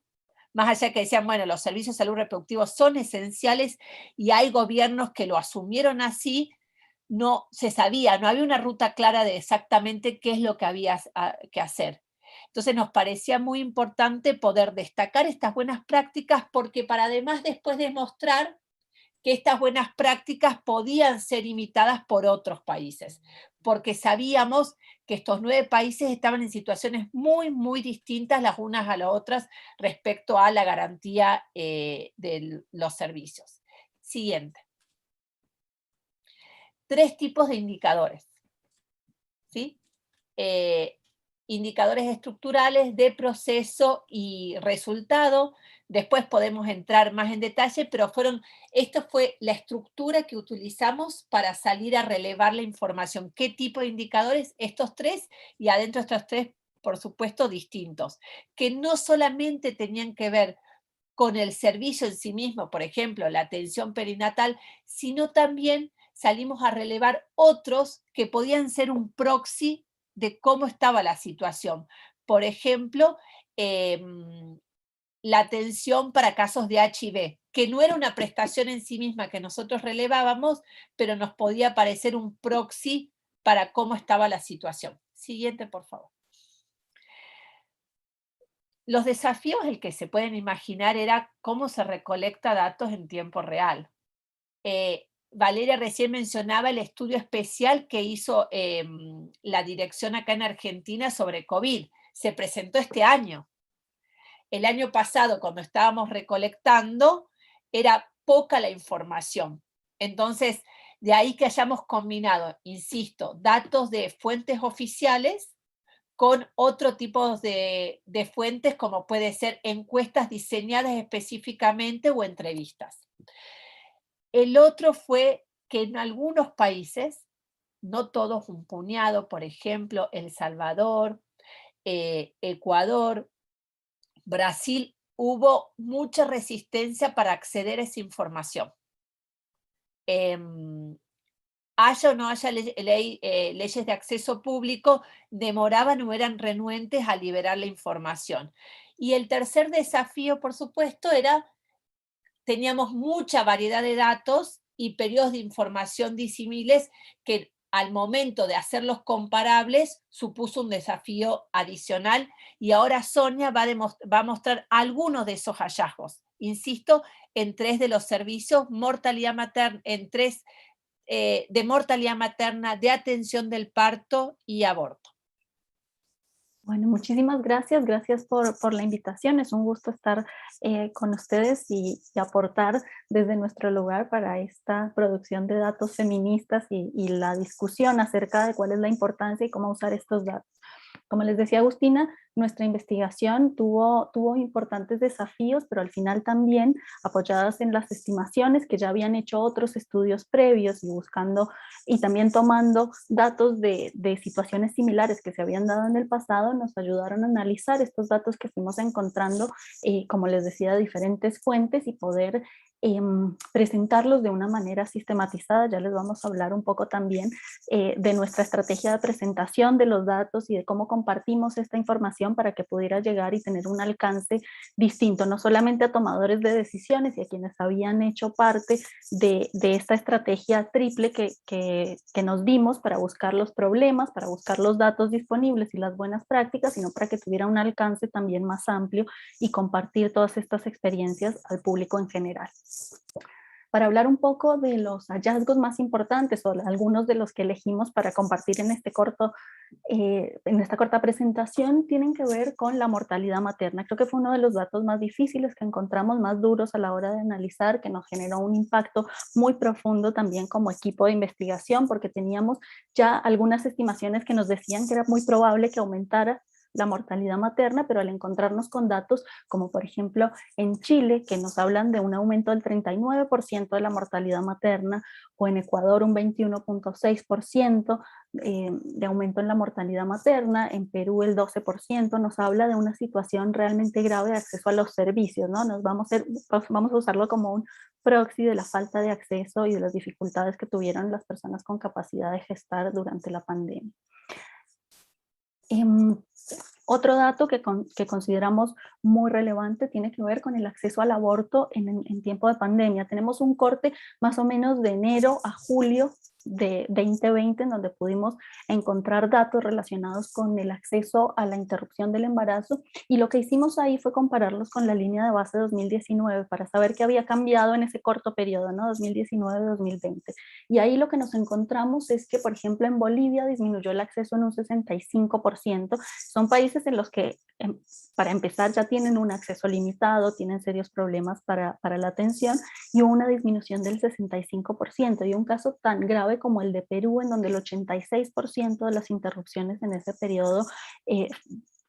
más allá que decían, bueno, los servicios de salud reproductivos son esenciales y hay gobiernos que lo asumieron así. no se sabía, no había una ruta clara de exactamente qué es lo que había que hacer. Entonces nos parecía muy importante poder destacar estas buenas prácticas, porque para además después demostrar que estas buenas prácticas podían ser imitadas por otros países, porque sabíamos que estos 9 países estaban en situaciones muy, muy distintas las unas a las otras respecto a la garantía de los servicios. Siguiente. 3 tipos de indicadores, ¿sí? Indicadores estructurales de proceso y resultado. Después podemos entrar más en detalle, pero esto fue la estructura que utilizamos para salir a relevar la información. ¿Qué tipo de indicadores? Estos 3, y adentro de estos 3, por supuesto, distintos, que no solamente tenían que ver con el servicio en sí mismo, por ejemplo, la atención perinatal, sino también salimos a relevar otros que podían ser un proxy de cómo estaba la situación. Por ejemplo, la atención para casos de HIV, que no era una prestación en sí misma que nosotros relevábamos, pero nos podía parecer un proxy para cómo estaba la situación. Siguiente, por favor. Los desafíos, el que se pueden imaginar, era cómo se recolecta datos en tiempo real. Valeria recién mencionaba el estudio especial que hizo la dirección acá en Argentina sobre COVID. Se presentó este año. El año pasado, cuando estábamos recolectando, era poca la información. Entonces, de ahí que hayamos combinado, insisto, datos de fuentes oficiales con otro tipo de fuentes, como puede ser encuestas diseñadas específicamente o entrevistas. El otro fue que en algunos países, no todos, un puñado, por ejemplo, El Salvador, Ecuador, Brasil, hubo mucha resistencia para acceder a esa información. Haya o no haya leyes de acceso público, demoraban o eran renuentes a liberar la información. Y el tercer desafío, por supuesto, teníamos mucha variedad de datos y periodos de información disímiles que al momento de hacerlos comparables supuso un desafío adicional, y ahora Sonia va a mostrar algunos de esos hallazgos. Insisto, en 3 de los servicios, mortalidad materna, en 3 de mortalidad materna, de atención del parto y aborto. Bueno, muchísimas gracias. Gracias por la invitación. Es un gusto estar con ustedes y aportar desde nuestro lugar para esta producción de datos feministas y la discusión acerca de cuál es la importancia y cómo usar estos datos. Como les decía Agustina, nuestra investigación tuvo importantes desafíos, pero al final también apoyadas en las estimaciones que ya habían hecho otros estudios previos y también tomando datos de situaciones similares que se habían dado en el pasado, nos ayudaron a analizar estos datos que fuimos encontrando, como les decía, de diferentes fuentes, y poder presentarlos de una manera sistematizada. Ya les vamos a hablar un poco también de nuestra estrategia de presentación de los datos y de cómo compartimos esta información para que pudiera llegar y tener un alcance distinto, no solamente a tomadores de decisiones y a quienes habían hecho parte de esta estrategia triple que nos dimos para buscar los problemas, para buscar los datos disponibles y las buenas prácticas, sino para que tuviera un alcance también más amplio y compartir todas estas experiencias al público en general. Para hablar un poco de los hallazgos más importantes o algunos de los que elegimos para compartir en esta corta presentación, tienen que ver con la mortalidad materna. Creo que fue uno de los datos más difíciles que encontramos, más duros a la hora de analizar, que nos generó un impacto muy profundo también como equipo de investigación, porque teníamos ya algunas estimaciones que nos decían que era muy probable que aumentara la mortalidad materna, pero al encontrarnos con datos como por ejemplo en Chile, que nos hablan de un aumento del 39% de la mortalidad materna, o en Ecuador un 21.6% de aumento en la mortalidad materna, en Perú el 12%, nos habla de una situación realmente grave de acceso a los servicios, ¿no? Vamos a usarlo como un proxy de la falta de acceso y de las dificultades que tuvieron las personas con capacidad de gestar durante la pandemia. Otro dato que consideramos muy relevante tiene que ver con el acceso al aborto en tiempo de pandemia. Tenemos un corte más o menos de enero a julio de 2020, en donde pudimos encontrar datos relacionados con el acceso a la interrupción del embarazo, y lo que hicimos ahí fue compararlos con la línea de base 2019 para saber qué había cambiado en ese corto periodo, ¿no? 2019-2020. Y ahí lo que nos encontramos es que, por ejemplo, en Bolivia disminuyó el acceso en un 65%. Son países en los que, para empezar, ya tienen un acceso limitado, tienen serios problemas para la atención, y hubo una disminución del 65%, y un caso tan grave como el de Perú, en donde el 86% de las interrupciones en ese periodo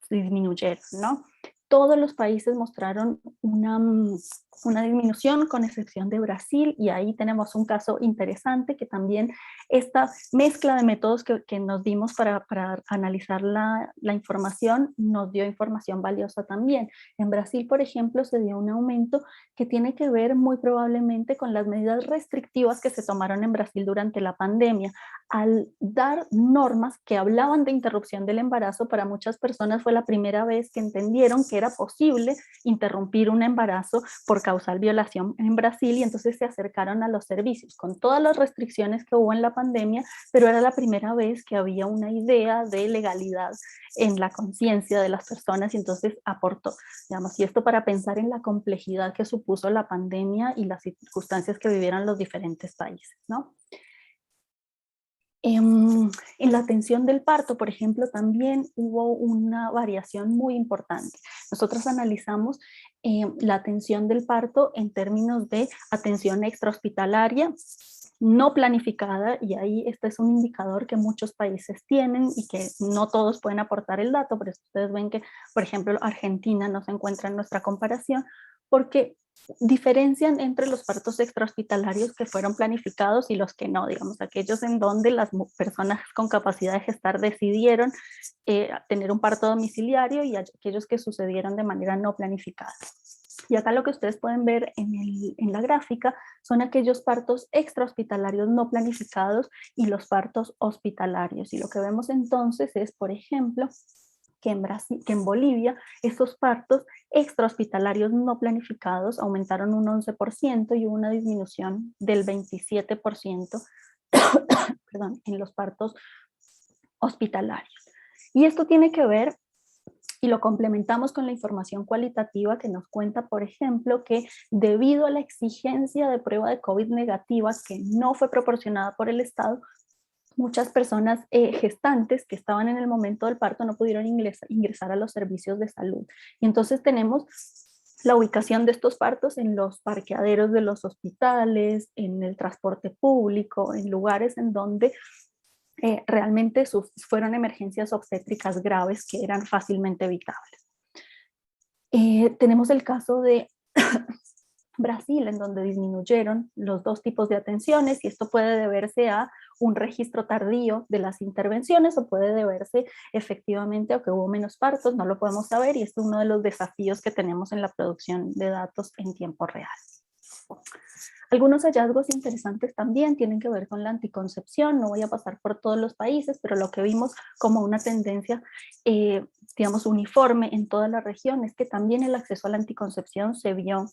disminuyeron, ¿no? Todos los países mostraron una disminución, con excepción de Brasil, y ahí tenemos un caso interesante que también esta mezcla de métodos que nos dimos para analizar la información nos dio información valiosa también. En Brasil, por ejemplo, se dio un aumento que tiene que ver muy probablemente con las medidas restrictivas que se tomaron en Brasil durante la pandemia. Al dar normas que hablaban de interrupción del embarazo, para muchas personas fue la primera vez que entendieron que era posible interrumpir un embarazo por causal violación en Brasil, y entonces se acercaron a los servicios con todas las restricciones que hubo en la pandemia, pero era la primera vez que había una idea de legalidad en la conciencia de las personas, y entonces aportó, digamos, y esto para pensar en la complejidad que supuso la pandemia y las circunstancias que vivieron los diferentes países, ¿no? En la atención del parto, por ejemplo, también hubo una variación muy importante. Nosotros analizamos la atención del parto en términos de atención extrahospitalaria no planificada, y ahí este es un indicador que muchos países tienen y que no todos pueden aportar el dato, pero ustedes ven que, por ejemplo, Argentina no se encuentra en nuestra comparación, porque diferencian entre los partos extrahospitalarios que fueron planificados y los que no, digamos, aquellos en donde las personas con capacidad de gestar decidieron tener un parto domiciliario, y aquellos que sucedieron de manera no planificada. Y acá lo que ustedes pueden ver en la gráfica son aquellos partos extrahospitalarios no planificados y los partos hospitalarios. Y lo que vemos entonces es, por ejemplo, que en Bolivia esos partos extrahospitalarios no planificados aumentaron un 11% y hubo una disminución del 27% perdón, en los partos hospitalarios. Y esto tiene que ver, y lo complementamos con la información cualitativa que nos cuenta, por ejemplo, que debido a la exigencia de prueba de COVID negativa que no fue proporcionada por el Estado, muchas personas gestantes que estaban en el momento del parto no pudieron ingresar a los servicios de salud. Y entonces tenemos la ubicación de estos partos en los parqueaderos de los hospitales, en el transporte público, en lugares en donde realmente fueron emergencias obstétricas graves que eran fácilmente evitables. Tenemos el caso de Brasil, en donde disminuyeron los dos tipos de atenciones, y esto puede deberse a un registro tardío de las intervenciones o puede deberse efectivamente a que hubo menos partos, no lo podemos saber, y esto es uno de los desafíos que tenemos en la producción de datos en tiempo real. Algunos hallazgos interesantes también tienen que ver con la anticoncepción. No voy a pasar por todos los países, pero lo que vimos como una tendencia, digamos, uniforme en toda la región es que también el acceso a la anticoncepción se vio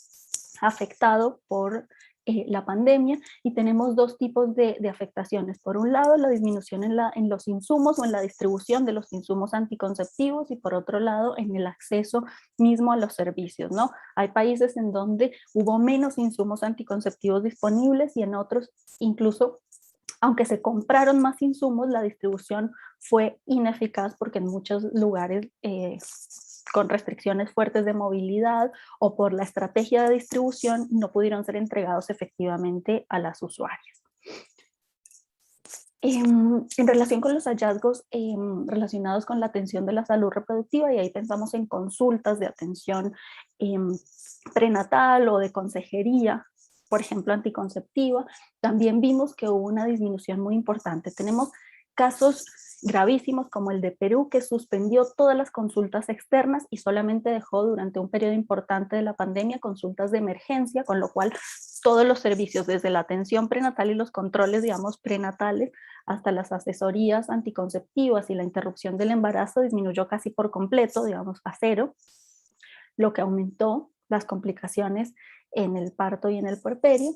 afectado por la pandemia, y tenemos dos tipos de afectaciones. Por un lado, la disminución en los insumos o en la distribución de los insumos anticonceptivos, y por otro lado, en el acceso mismo a los servicios, ¿no? Hay países en donde hubo menos insumos anticonceptivos disponibles, y en otros, incluso, aunque se compraron más insumos, la distribución fue ineficaz porque en muchos lugares con restricciones fuertes de movilidad o por la estrategia de distribución no pudieron ser entregados efectivamente a las usuarias. En relación con los hallazgos relacionados con la atención de la salud reproductiva, y ahí pensamos en consultas de atención prenatal o de consejería, por ejemplo anticonceptiva, también vimos que hubo una disminución muy importante. Tenemos casos gravísimos como el de Perú, que suspendió todas las consultas externas y solamente dejó durante un periodo importante de la pandemia consultas de emergencia, con lo cual todos los servicios, desde la atención prenatal y los controles, digamos, prenatales, hasta las asesorías anticonceptivas y la interrupción del embarazo, disminuyó casi por completo, digamos, a cero, lo que aumentó las complicaciones en el parto y en el puerperio.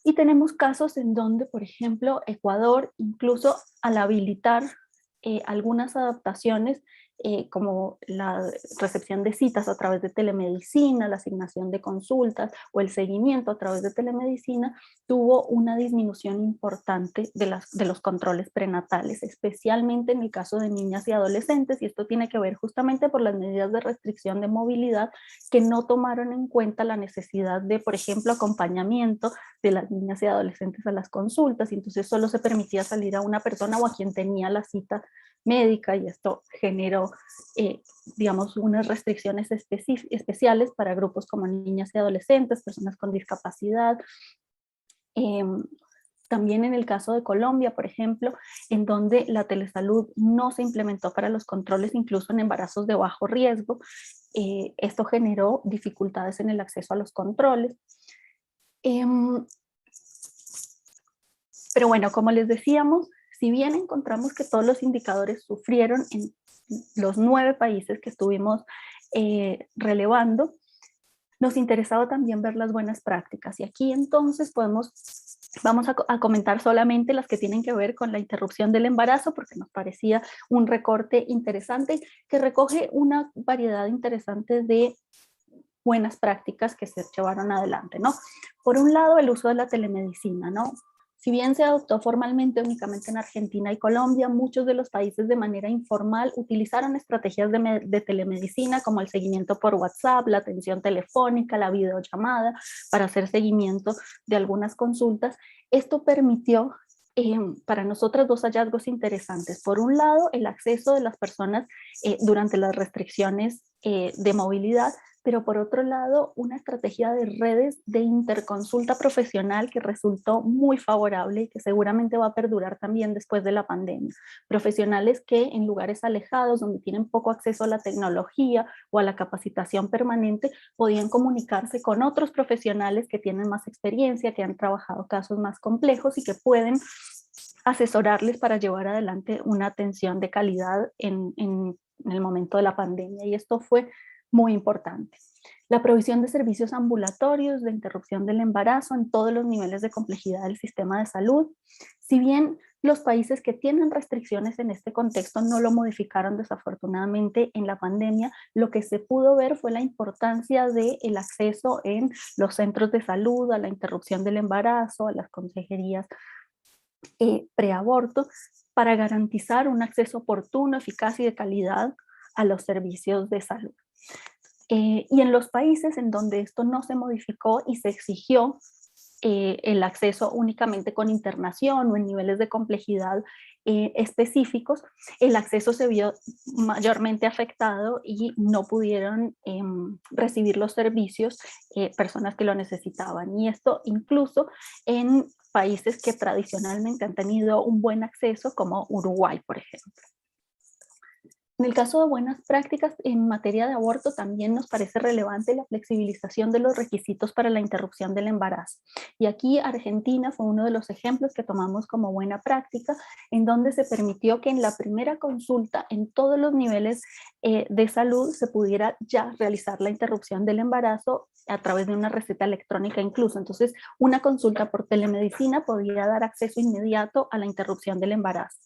Y tenemos casos en donde, por ejemplo, Ecuador, incluso al habilitar algunas adaptaciones, como la recepción de citas a través de telemedicina, la asignación de consultas o el seguimiento a través de telemedicina, tuvo una disminución importante de los controles prenatales, especialmente en el caso de niñas y adolescentes, y esto tiene que ver justamente por las medidas de restricción de movilidad que no tomaron en cuenta la necesidad de, por ejemplo, acompañamiento de las niñas y adolescentes a las consultas, y entonces solo se permitía salir a una persona o a quien tenía la cita médica, y esto generó, digamos, unas restricciones especiales para grupos como niñas y adolescentes, personas con discapacidad. También en el caso de Colombia, por ejemplo, en donde la telesalud no se implementó para los controles, incluso en embarazos de bajo riesgo, esto generó dificultades en el acceso a los controles. Pero bueno, como les decíamos, si bien encontramos que todos los indicadores sufrieron en los 9 países que estuvimos relevando, nos interesaba también ver las buenas prácticas. Y aquí entonces vamos a comentar solamente las que tienen que ver con la interrupción del embarazo, porque nos parecía un recorte interesante que recoge una variedad interesante de buenas prácticas que se llevaron adelante, ¿no? Por un lado, el uso de la telemedicina, ¿no? Si bien se adoptó formalmente únicamente en Argentina y Colombia, muchos de los países de manera informal utilizaron estrategias de telemedicina como el seguimiento por WhatsApp, la atención telefónica, la videollamada para hacer seguimiento de algunas consultas. Esto permitió para nosotros 2 hallazgos interesantes. Por un lado, el acceso de las personas durante las restricciones de movilidad, pero por otro lado, una estrategia de redes de interconsulta profesional que resultó muy favorable y que seguramente va a perdurar también después de la pandemia. Profesionales que en lugares alejados, donde tienen poco acceso a la tecnología o a la capacitación permanente, podían comunicarse con otros profesionales que tienen más experiencia, que han trabajado casos más complejos y que pueden asesorarles para llevar adelante una atención de calidad en el momento de la pandemia. Y esto fue muy importante. La provisión de servicios ambulatorios de interrupción del embarazo en todos los niveles de complejidad del sistema de salud. Si bien los países que tienen restricciones en este contexto no lo modificaron desafortunadamente en la pandemia, lo que se pudo ver fue la importancia del acceso en los centros de salud, a la interrupción del embarazo, a las consejerías preaborto, para garantizar un acceso oportuno, eficaz y de calidad a los servicios de salud. Y en los países en donde esto no se modificó y se exigió el acceso únicamente con internación o en niveles de complejidad específicos, el acceso se vio mayormente afectado y no pudieron recibir los servicios personas que lo necesitaban. Y esto incluso en países que tradicionalmente han tenido un buen acceso, como Uruguay, por ejemplo. En el caso de buenas prácticas en materia de aborto, también nos parece relevante la flexibilización de los requisitos para la interrupción del embarazo. Y aquí Argentina fue uno de los ejemplos que tomamos como buena práctica, en donde se permitió que en la primera consulta, en todos los niveles de salud, se pudiera ya realizar la interrupción del embarazo a través de una receta electrónica incluso. Entonces, una consulta por telemedicina podía dar acceso inmediato a la interrupción del embarazo.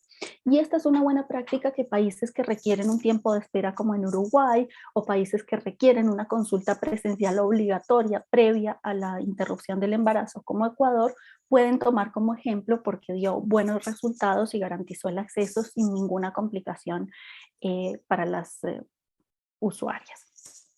Y esta es una buena práctica que países que requieren un tiempo de espera como en Uruguay, o países que requieren una consulta presencial obligatoria previa a la interrupción del embarazo como Ecuador, pueden tomar como ejemplo porque dio buenos resultados y garantizó el acceso sin ninguna complicación para las usuarias.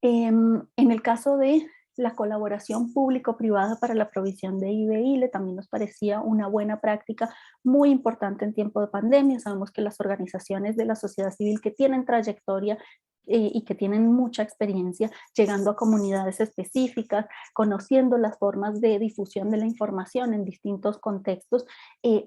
En el caso de la colaboración público-privada para la provisión de IVILE también nos parecía una buena práctica muy importante en tiempo de pandemia. Sabemos que las organizaciones de la sociedad civil que tienen trayectoria y que tienen mucha experiencia llegando a comunidades específicas, conociendo las formas de difusión de la información en distintos contextos,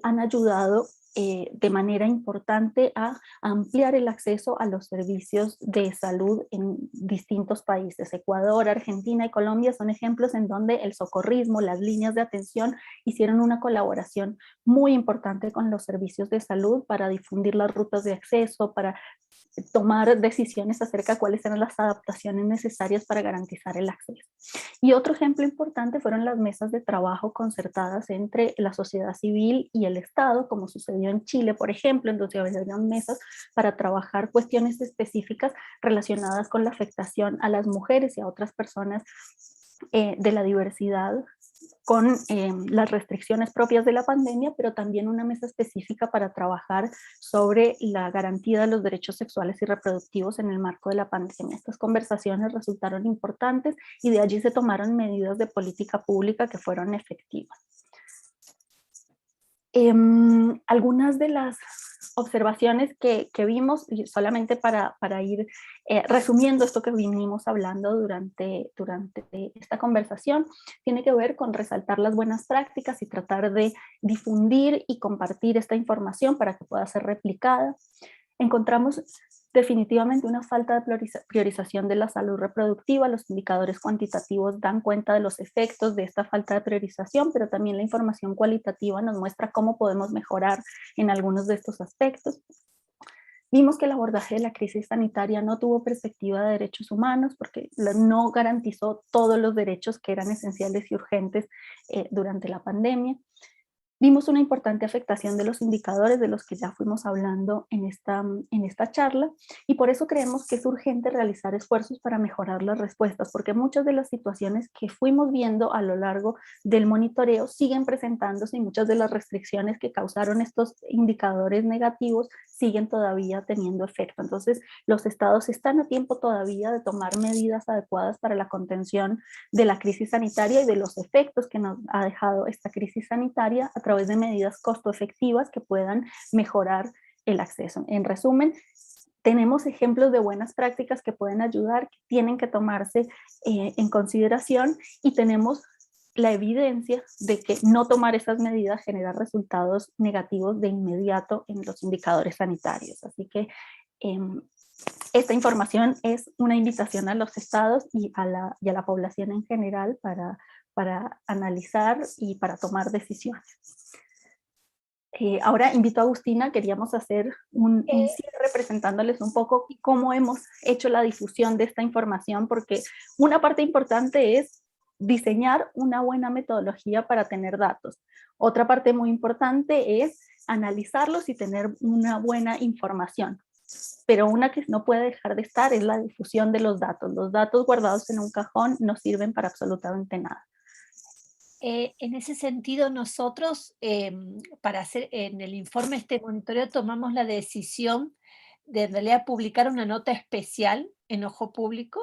han ayudado de manera importante a ampliar el acceso a los servicios de salud en distintos países. Ecuador, Argentina y Colombia son ejemplos en donde el socorrismo, las líneas de atención hicieron una colaboración muy importante con los servicios de salud para difundir las rutas de acceso, para tomar decisiones acerca de cuáles eran las adaptaciones necesarias para garantizar el acceso. Y otro ejemplo importante fueron las mesas de trabajo concertadas entre la sociedad civil y el Estado, como sucedió en Chile, por ejemplo, en donde habían mesas para trabajar cuestiones específicas relacionadas con la afectación a las mujeres y a otras personas de la diversidad, con las restricciones propias de la pandemia, pero también una mesa específica para trabajar sobre la garantía de los derechos sexuales y reproductivos en el marco de la pandemia. Estas conversaciones resultaron importantes y de allí se tomaron medidas de política pública que fueron efectivas. Algunas de las observaciones que vimos, solamente para ir resumiendo esto que vinimos hablando durante esta conversación, tiene que ver con resaltar las buenas prácticas y tratar de difundir y compartir esta información para que pueda ser replicada. Encontramos definitivamente una falta de priorización de la salud reproductiva. Los indicadores cuantitativos dan cuenta de los efectos de esta falta de priorización, pero también la información cualitativa nos muestra cómo podemos mejorar en algunos de estos aspectos. Vimos que el abordaje de la crisis sanitaria no tuvo perspectiva de derechos humanos porque no garantizó todos los derechos que eran esenciales y urgentes durante la pandemia. Vimos una importante afectación de los indicadores de los que ya fuimos hablando en esta charla, y por eso creemos que es urgente realizar esfuerzos para mejorar las respuestas, porque muchas de las situaciones que fuimos viendo a lo largo del monitoreo siguen presentándose y muchas de las restricciones que causaron estos indicadores negativos siguen todavía teniendo efecto. Entonces, los estados están a tiempo todavía de tomar medidas adecuadas para la contención de la crisis sanitaria y de los efectos que nos ha dejado esta crisis sanitaria a través de medidas costo efectivas que puedan mejorar el acceso. En resumen, tenemos ejemplos de buenas prácticas que pueden ayudar, que tienen que tomarse en consideración, y tenemos la evidencia de que no tomar esas medidas genera resultados negativos de inmediato en los indicadores sanitarios. Así que esta información es una invitación a los estados y a la población en general para analizar y para tomar decisiones. Ahora invito a Agustina, queríamos hacer un cierre presentándoles un poco cómo hemos hecho la difusión de esta información, porque una parte importante es diseñar una buena metodología para tener datos. Otra parte muy importante es analizarlos y tener una buena información. Pero una que no puede dejar de estar es la difusión de los datos. Los datos guardados en un cajón no sirven para absolutamente nada. En ese sentido, nosotros, para hacer en el informe este monitoreo, tomamos la decisión de en realidad publicar una nota especial en Ojo Público,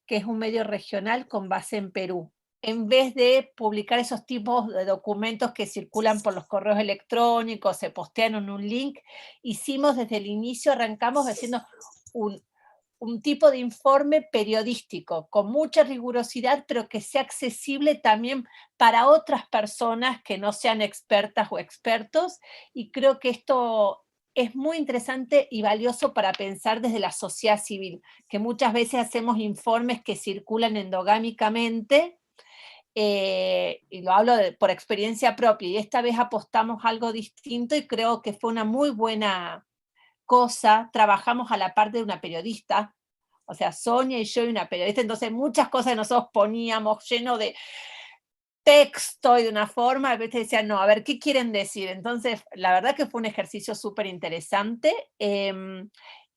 que es un medio regional con base en Perú, en vez de publicar esos tipos de documentos que circulan por los correos electrónicos, se postean en un link. Hicimos desde el inicio, arrancamos haciendo un tipo de informe periodístico con mucha rigurosidad, pero que sea accesible también para otras personas que no sean expertas o expertos, y creo que esto es muy interesante y valioso para pensar desde la sociedad civil, que muchas veces hacemos informes que circulan endogámicamente, y lo hablo por experiencia propia, y esta vez apostamos algo distinto y creo que fue una muy buena cosa. Trabajamos a la par de una periodista, o sea, Sonia y yo y una periodista, entonces muchas cosas nosotros poníamos lleno de texto y de una forma, a veces decían, no, a ver, ¿qué quieren decir? Entonces, la verdad que fue un ejercicio súper interesante.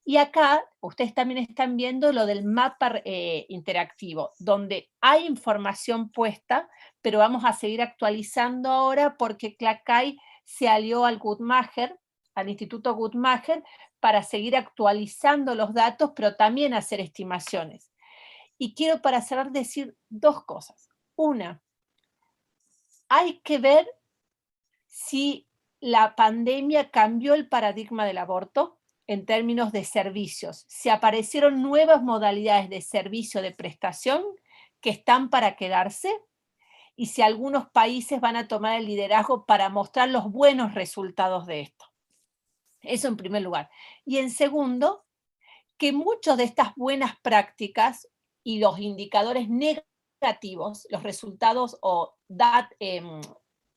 Y acá, ustedes también están viendo lo del mapa interactivo, donde hay información puesta, pero vamos a seguir actualizando ahora porque CLACAI se alió al Guttmacher, al Instituto Guttmacher, para seguir actualizando los datos, pero también hacer estimaciones. Y quiero para cerrar decir dos cosas. Una, hay que ver si la pandemia cambió el paradigma del aborto en términos de servicios, si aparecieron nuevas modalidades de servicio de prestación que están para quedarse, y si algunos países van a tomar el liderazgo para mostrar los buenos resultados de esto. Eso en primer lugar. Y en segundo, que muchas de estas buenas prácticas y los indicadores negativos, los resultados o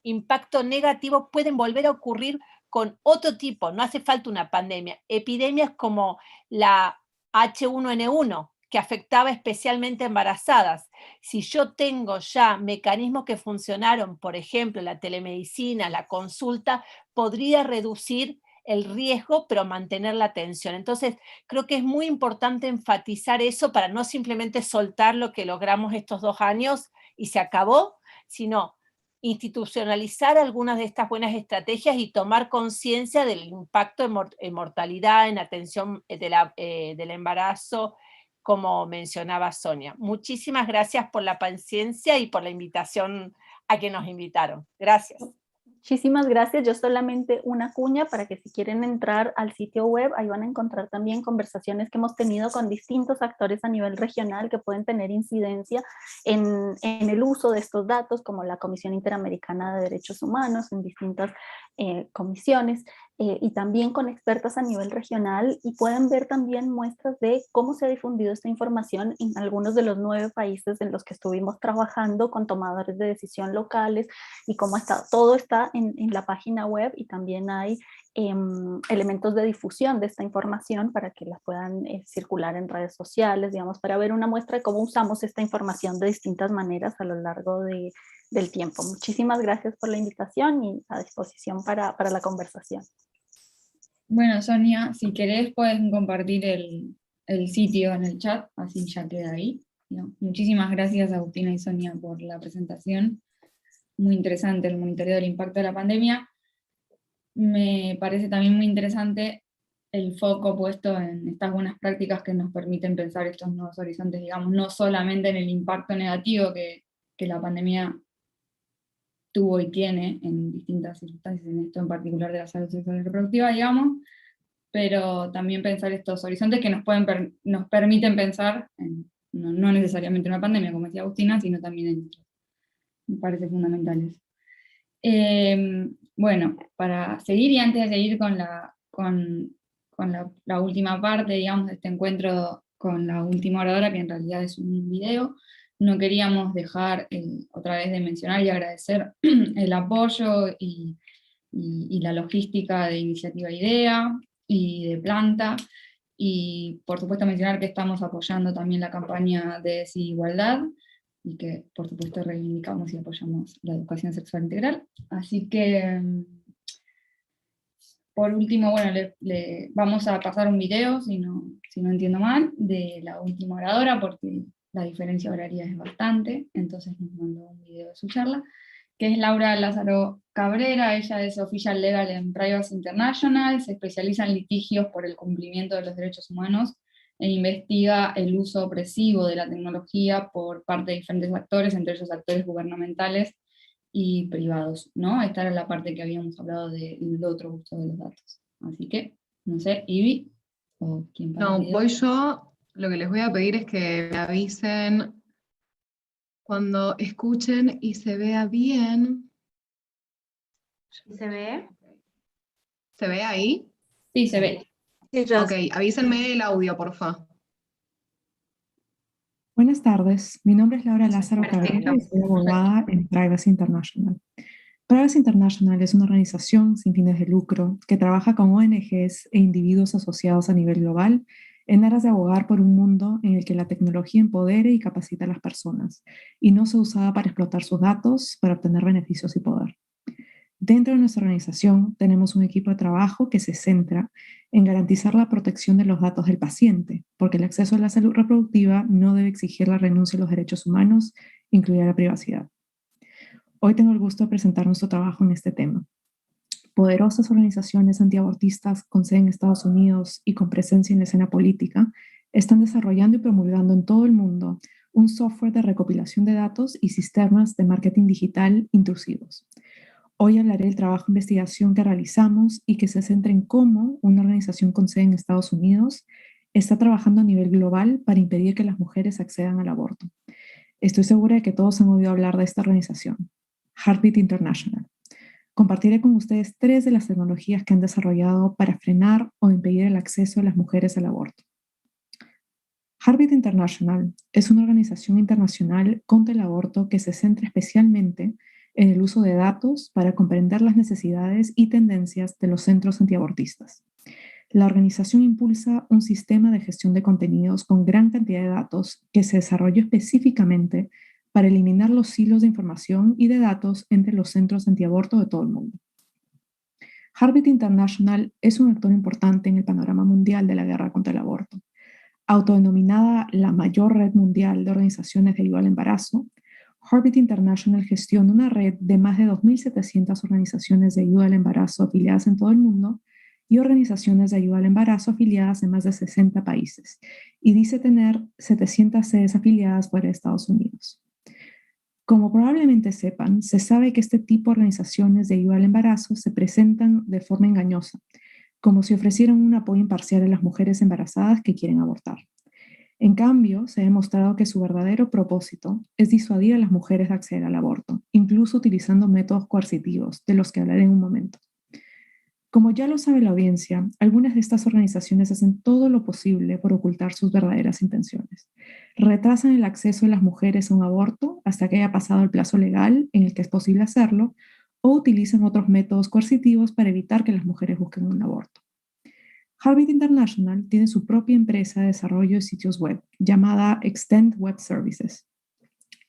impacto negativo pueden volver a ocurrir con otro tipo, no hace falta una pandemia, epidemias como la H1N1, que afectaba especialmente a embarazadas. Si yo tengo ya mecanismos que funcionaron, por ejemplo, la telemedicina, la consulta, podría reducir el riesgo, pero mantener la atención. Entonces, creo que es muy importante enfatizar eso para no simplemente soltar lo que logramos estos 2 años y se acabó, sino institucionalizar algunas de estas buenas estrategias y tomar conciencia del impacto en mortalidad, en atención del embarazo, como mencionaba Sonia. Muchísimas gracias por la paciencia y por la invitación a que nos invitaron. Gracias. Muchísimas gracias. Yo solamente una cuña para que si quieren entrar al sitio web, ahí van a encontrar también conversaciones que hemos tenido con distintos actores a nivel regional que pueden tener incidencia en el uso de estos datos, como la Comisión Interamericana de Derechos Humanos, en distintas comisiones, y también con expertas a nivel regional, y pueden ver también muestras de cómo se ha difundido esta información en algunos de los 9 países en los que estuvimos trabajando con tomadores de decisión locales, y cómo todo está en la página web, y también hay elementos de difusión de esta información para que la puedan circular en redes sociales, digamos, para ver una muestra de cómo usamos esta información de distintas maneras a lo largo del tiempo. Muchísimas gracias por la invitación y a disposición para la conversación. Bueno, Sonia, si querés pueden compartir el sitio en el chat, así ya queda ahí. ¿No? Muchísimas gracias a Agustina y Sonia por la presentación. Muy interesante el monitoreo del impacto de la pandemia. Me parece también muy interesante el foco puesto en estas buenas prácticas que nos permiten pensar estos nuevos horizontes, digamos, no solamente en el impacto negativo que la pandemia tuvo y tiene en distintas circunstancias, en esto en particular de la salud sexual y reproductiva, digamos, pero también pensar estos horizontes que nos permiten pensar, no necesariamente una pandemia, como decía Agustina, sino también en otros. Me parece fundamentales. Bueno, para seguir y antes de seguir con la última parte, digamos, de este encuentro con la última oradora, que en realidad es un video, no queríamos dejar otra vez de mencionar y agradecer el apoyo y la logística de Iniciativa IDEA y de Planta, y por supuesto mencionar que estamos apoyando también la campaña de desigualdad, y que por supuesto reivindicamos y apoyamos la educación sexual integral. Así que, por último, bueno, le vamos a pasar un video, si no entiendo mal, de la última oradora, porque la diferencia horaria es bastante, entonces nos mandó un video de su charla, que es Laura Lázaro Cabrera. Ella es Official Legal en Privacy International, se especializa en litigios por el cumplimiento de los derechos humanos, e investiga el uso opresivo de la tecnología por parte de diferentes actores, entre ellos actores gubernamentales y privados, ¿no? Esta era la parte que habíamos hablado del otro uso de los datos. Así que, no sé, Ivy, o quién para No, el video. voy yo. Lo que les voy a pedir es que me avisen cuando escuchen y se vea bien. ¿Se ve? ¿Se ve ahí? Sí, se ve. Ok, avísenme el audio, porfa. Buenas tardes, mi nombre es Laura Lázaro Perfecto. Cabrera y soy abogada en Privacy International. Privacy International es una organización sin fines de lucro que trabaja con ONGs e individuos asociados a nivel global en aras de abogar por un mundo en el que la tecnología empodere y capacita a las personas y no sea usada para explotar sus datos para obtener beneficios y poder. Dentro de nuestra organización tenemos un equipo de trabajo que se centra en garantizar la protección de los datos del paciente, porque el acceso a la salud reproductiva no debe exigir la renuncia a los derechos humanos, incluida la privacidad. Hoy tengo el gusto de presentar nuestro trabajo en este tema. Poderosas organizaciones antiabortistas con sede en Estados Unidos y con presencia en la escena política están desarrollando y promulgando en todo el mundo un software de recopilación de datos y sistemas de marketing digital intrusivos. Hoy hablaré del trabajo de investigación que realizamos y que se centra en cómo una organización con sede en Estados Unidos está trabajando a nivel global para impedir que las mujeres accedan al aborto. Estoy segura de que todos han oído hablar de esta organización, Heartbeat International. compartiré con ustedes 3 de las tecnologías que han desarrollado para frenar o impedir el acceso de las mujeres al aborto. Heartbeat International es una organización internacional contra el aborto que se centra especialmente en el uso de datos para comprender las necesidades y tendencias de los centros antiabortistas. La organización impulsa un sistema de gestión de contenidos con gran cantidad de datos que se desarrolló específicamente para eliminar los silos de información y de datos entre los centros antiaborto de todo el mundo. Heartbeat International es un actor importante en el panorama mundial de la guerra contra el aborto. Autodenominada la mayor red mundial de organizaciones de ayuda al embarazo, Heartbeat International gestiona una red de más de 2.700 organizaciones de ayuda al embarazo afiliadas en todo el mundo y organizaciones de ayuda al embarazo afiliadas en más de 60 países, y dice tener 700 sedes afiliadas fuera de Estados Unidos. Como probablemente sepan, se sabe que este tipo de organizaciones de ayuda al embarazo se presentan de forma engañosa, como si ofrecieran un apoyo imparcial a las mujeres embarazadas que quieren abortar. En cambio, se ha demostrado que su verdadero propósito es disuadir a las mujeres de acceder al aborto, incluso utilizando métodos coercitivos, de los que hablaré en un momento. Como ya lo sabe la audiencia, algunas de estas organizaciones hacen todo lo posible por ocultar sus verdaderas intenciones. Retrasan el acceso de las mujeres a un aborto hasta que haya pasado el plazo legal en el que es posible hacerlo, o utilizan otros métodos coercitivos para evitar que las mujeres busquen un aborto. Heartbeat International tiene su propia empresa de desarrollo de sitios web, llamada Extend Web Services.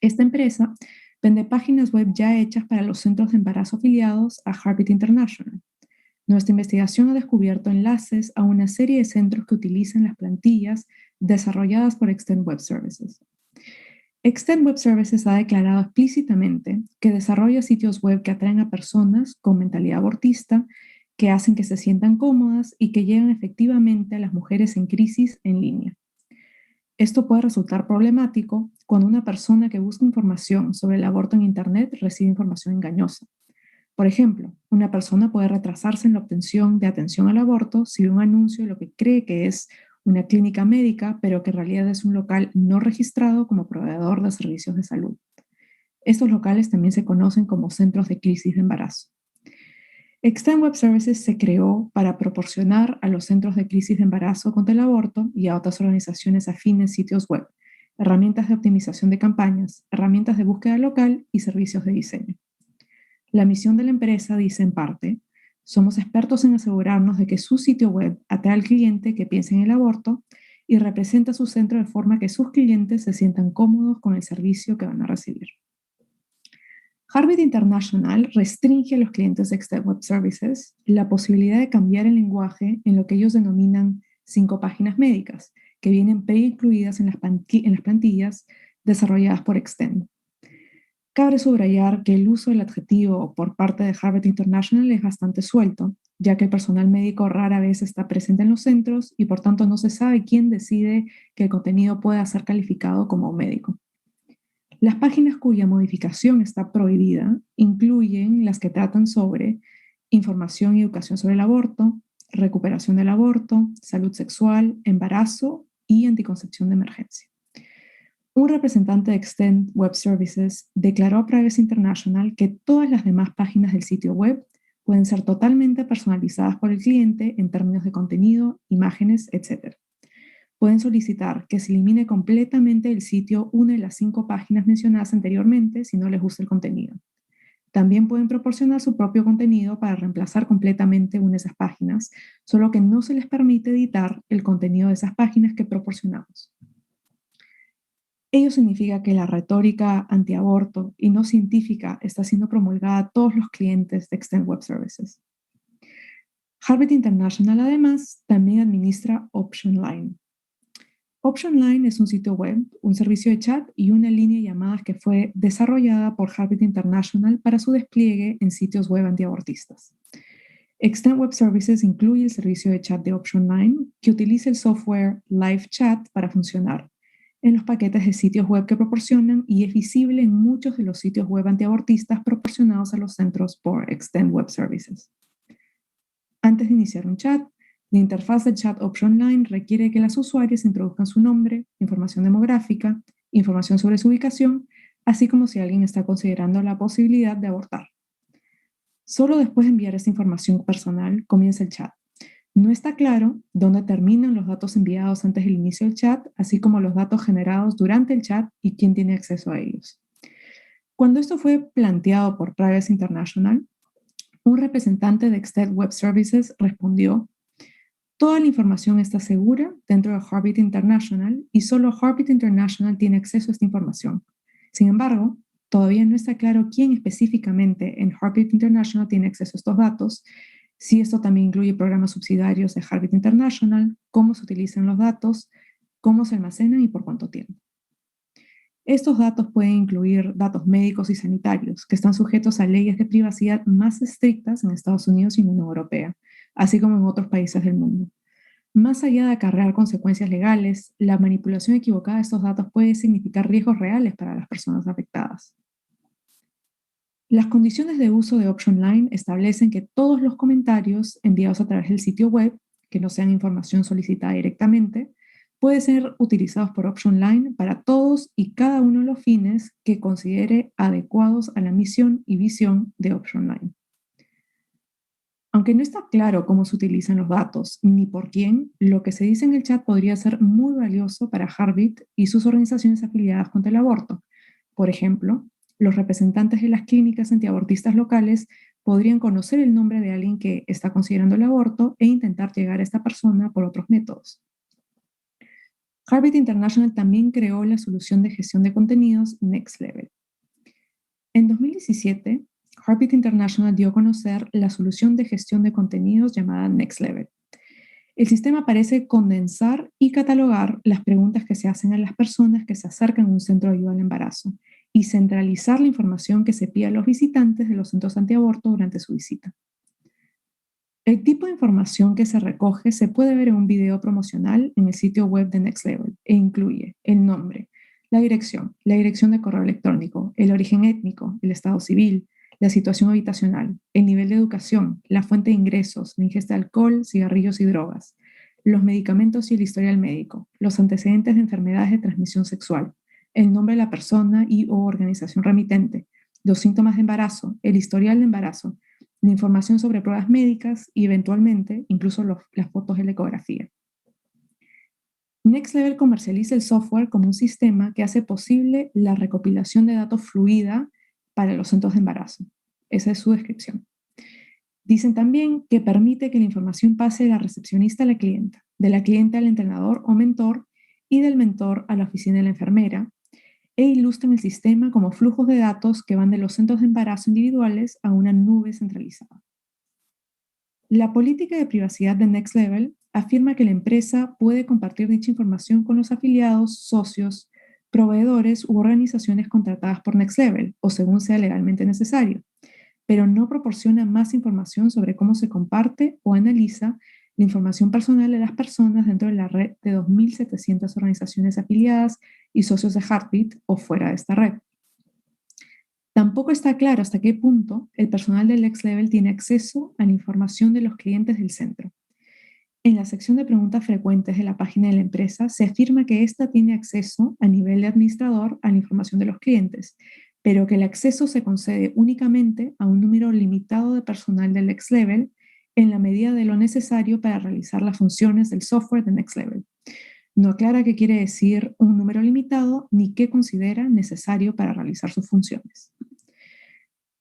Esta empresa vende páginas web ya hechas para los centros de embarazo afiliados a Heartbeat International. Nuestra investigación ha descubierto enlaces a una serie de centros que utilizan las plantillas desarrolladas por Extend Web Services. Extend Web Services ha declarado explícitamente que desarrolla sitios web que atraen a personas con mentalidad abortista, que hacen que se sientan cómodas y que llegan efectivamente a las mujeres en crisis en línea. Esto puede resultar problemático cuando una persona que busca información sobre el aborto en Internet recibe información engañosa. Por ejemplo, una persona puede retrasarse en la obtención de atención al aborto si ve un anuncio de lo que cree que es una clínica médica, pero que en realidad es un local no registrado como proveedor de servicios de salud. Estos locales también se conocen como centros de crisis de embarazo. Extend Web Services se creó para proporcionar a los centros de crisis de embarazo contra el aborto y a otras organizaciones afines sitios web, herramientas de optimización de campañas, herramientas de búsqueda local y servicios de diseño. La misión de la empresa dice en parte: somos expertos en asegurarnos de que su sitio web atrae al cliente que piensa en el aborto y representa su centro de forma que sus clientes se sientan cómodos con el servicio que van a recibir. Heartbeat International restringe a los clientes de Extend Web Services la posibilidad de cambiar el lenguaje en lo que ellos denominan 5 páginas médicas, que vienen preincluidas en las plantillas desarrolladas por Extend. Cabe subrayar que el uso del adjetivo por parte de Heartbeat International es bastante suelto, ya que el personal médico rara vez está presente en los centros y por tanto no se sabe quién decide que el contenido pueda ser calificado como médico. Las páginas cuya modificación está prohibida incluyen las que tratan sobre información y educación sobre el aborto, recuperación del aborto, salud sexual, embarazo y anticoncepción de emergencia. Un representante de Extend Web Services declaró a Privacy International que todas las demás páginas del sitio web pueden ser totalmente personalizadas por el cliente en términos de contenido, imágenes, etc. Pueden solicitar que se elimine completamente del sitio una de las 5 páginas mencionadas anteriormente si no les gusta el contenido. También pueden proporcionar su propio contenido para reemplazar completamente una de esas páginas, solo que no se les permite editar el contenido de esas páginas que proporcionamos. Ello significa que la retórica antiaborto y no científica está siendo promulgada a todos los clientes de Extend Web Services. Heartbeat International, además, también administra OptionLine. OptionLine es un sitio web, un servicio de chat y una línea de llamadas que fue desarrollada por Heartbeat International para su despliegue en sitios web antiabortistas. Extend Web Services incluye el servicio de chat de OptionLine, que utiliza el software Live Chat para funcionar en los paquetes de sitios web que proporcionan y es visible en muchos de los sitios web antiabortistas proporcionados a los centros por Extend Web Services. Antes de iniciar un chat, la interfaz de chat OptionLine requiere que las usuarias introduzcan su nombre, información demográfica, información sobre su ubicación, así como si alguien está considerando la posibilidad de abortar. Solo después de enviar esta información personal comienza el chat. No está claro dónde terminan los datos enviados antes del inicio del chat, así como los datos generados durante el chat y quién tiene acceso a ellos. Cuando esto fue planteado por Privacy International, un representante de Extend Web Services respondió: toda la información está segura dentro de Heartbeat International y solo Heartbeat International tiene acceso a esta información. Sin embargo, todavía no está claro quién específicamente en Heartbeat International tiene acceso a estos datos, si esto también incluye programas subsidiarios de Heartbeat International, cómo se utilizan los datos, cómo se almacenan y por cuánto tiempo. Estos datos pueden incluir datos médicos y sanitarios, que están sujetos a leyes de privacidad más estrictas en Estados Unidos y en la Unión Europea, así como en otros países del mundo. Más allá de acarrear consecuencias legales, la manipulación equivocada de estos datos puede significar riesgos reales para las personas afectadas. Las condiciones de uso de Option Line establecen que todos los comentarios enviados a través del sitio web, que no sean información solicitada directamente, pueden ser utilizados por Option Line para todos y cada uno de los fines que considere adecuados a la misión y visión de Option Line. Aunque no está claro cómo se utilizan los datos ni por quién, lo que se dice en el chat podría ser muy valioso para Heartbeat y sus organizaciones afiliadas contra el aborto. Por ejemplo, los representantes de las clínicas antiabortistas locales podrían conocer el nombre de alguien que está considerando el aborto e intentar llegar a esta persona por otros métodos. Heartbeat International también creó la solución de gestión de contenidos Next Level. En 2017, Heartbeat International dio a conocer la solución de gestión de contenidos llamada Next Level. El sistema parece condensar y catalogar las preguntas que se hacen a las personas que se acercan a un centro de ayuda al embarazo y centralizar la información que se pide a los visitantes de los centros antiaborto durante su visita. El tipo de información que se recoge se puede ver en un video promocional en el sitio web de Next Level e incluye el nombre, la dirección de correo electrónico, el origen étnico, el estado civil, la situación habitacional, el nivel de educación, la fuente de ingresos, la ingesta de alcohol, cigarrillos y drogas, los medicamentos y el historial médico, los antecedentes de enfermedades de transmisión sexual, el nombre de la persona y o organización remitente, los síntomas de embarazo, el historial de embarazo, la información sobre pruebas médicas y eventualmente incluso las fotos de la ecografía. Next Level comercializa el software como un sistema que hace posible la recopilación de datos fluida para los centros de embarazo. Esa es su descripción. Dicen también que permite que la información pase de la recepcionista a la clienta, de la clienta al entrenador o mentor y del mentor a la oficina de la enfermera, e ilustran el sistema como flujos de datos que van de los centros de embarazo individuales a una nube centralizada. La política de privacidad de Next Level afirma que la empresa puede compartir dicha información con los afiliados, socios, proveedores u organizaciones contratadas por Next Level, o según sea legalmente necesario, pero no proporciona más información sobre cómo se comparte o analiza la información personal de las personas dentro de la red de 2.700 organizaciones afiliadas y socios de Heartbeat o fuera de esta red. Tampoco está claro hasta qué punto el personal del Next Level tiene acceso a la información de los clientes del centro. En la sección de preguntas frecuentes de la página de la empresa se afirma que ésta tiene acceso a nivel de administrador a la información de los clientes, pero que el acceso se concede únicamente a un número limitado de personal del Next Level en la medida de lo necesario para realizar las funciones del software de Next Level. No aclara qué quiere decir un número limitado ni qué considera necesario para realizar sus funciones.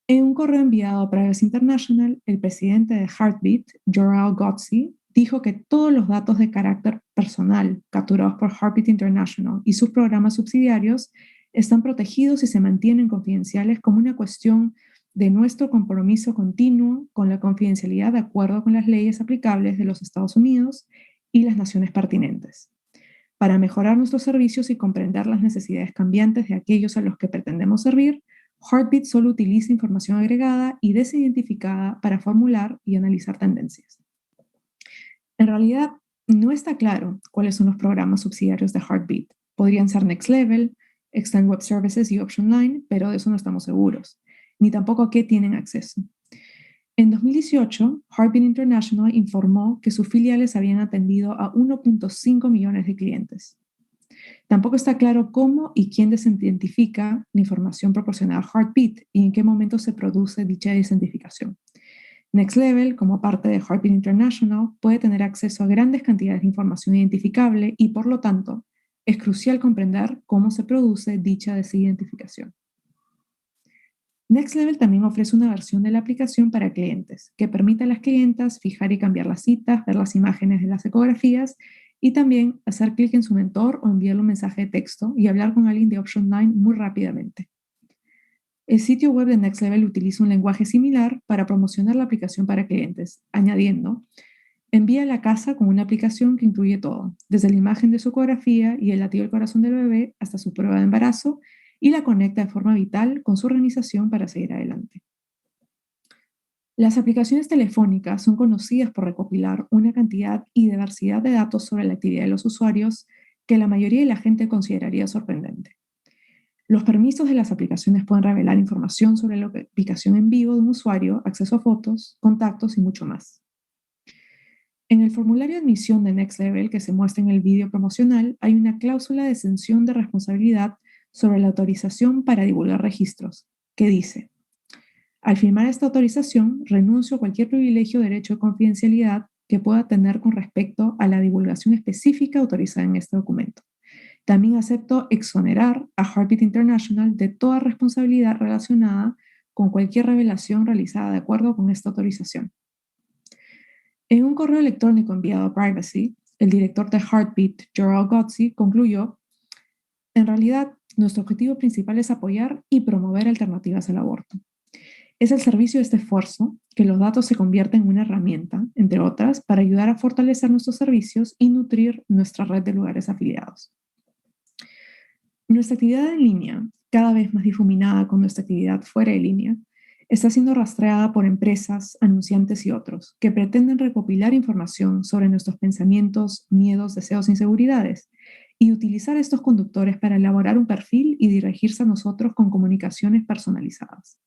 En un correo enviado a Privacy International, el presidente de Heartbeat, Joral Gotzi, dijo que todos los datos de carácter personal capturados por Heartbeat International y sus programas subsidiarios están protegidos y se mantienen confidenciales como una cuestión de nuestro compromiso continuo con la confidencialidad de acuerdo con las leyes aplicables de los Estados Unidos y las naciones pertinentes. Para mejorar nuestros servicios y comprender las necesidades cambiantes de aquellos a los que pretendemos servir, Heartbeat solo utiliza información agregada y desidentificada para formular y analizar tendencias. En realidad, no está claro cuáles son los programas subsidiarios de Heartbeat. Podrían ser Next Level, Extend Web Services y Option Line, pero de eso no estamos seguros, ni tampoco a qué tienen acceso. En 2018, Heartbeat International informó que sus filiales habían atendido a 1.5 millones de clientes. Tampoco está claro cómo y quién desidentifica la información proporcionada a Heartbeat y en qué momento se produce dicha desidentificación. Next Level, como parte de Heartbeat International, puede tener acceso a grandes cantidades de información identificable y, por lo tanto, es crucial comprender cómo se produce dicha desidentificación. Next Level también ofrece una versión de la aplicación para clientes, que permite a las clientas fijar y cambiar las citas, ver las imágenes de las ecografías y también hacer clic en su mentor o enviarle un mensaje de texto y hablar con alguien de Option 9 muy rápidamente. El sitio web de Next Level utiliza un lenguaje similar para promocionar la aplicación para clientes, añadiendo: envía a la casa con una aplicación que incluye todo, desde la imagen de su ecografía y el latido del corazón del bebé hasta su prueba de embarazo, y la conecta de forma vital con su organización para seguir adelante. Las aplicaciones telefónicas son conocidas por recopilar una cantidad y diversidad de datos sobre la actividad de los usuarios que la mayoría de la gente consideraría sorprendente. Los permisos de las aplicaciones pueden revelar información sobre la ubicación en vivo de un usuario, acceso a fotos, contactos y mucho más. En el formulario de admisión de Next Level que se muestra en el vídeo promocional, hay una cláusula de exención de responsabilidad sobre la autorización para divulgar registros, que dice: al firmar esta autorización, renuncio a cualquier privilegio o derecho de confidencialidad que pueda tener con respecto a la divulgación específica autorizada en este documento. También acepto exonerar a Heartbeat International de toda responsabilidad relacionada con cualquier revelación realizada de acuerdo con esta autorización. En un correo electrónico enviado a Privacy, el director de Heartbeat, Gerald Godsey, concluyó: en realidad, nuestro objetivo principal es apoyar y promover alternativas al aborto. Es al servicio de este esfuerzo que los datos se convierten en una herramienta, entre otras, para ayudar a fortalecer nuestros servicios y nutrir nuestra red de lugares afiliados. Nuestra actividad en línea, cada vez más difuminada con nuestra actividad fuera de línea, está siendo rastreada por empresas, anunciantes y otros que pretenden recopilar información sobre nuestros pensamientos, miedos, deseos e inseguridades y utilizar estos conductores para elaborar un perfil y dirigirse a nosotros con comunicaciones personalizadas.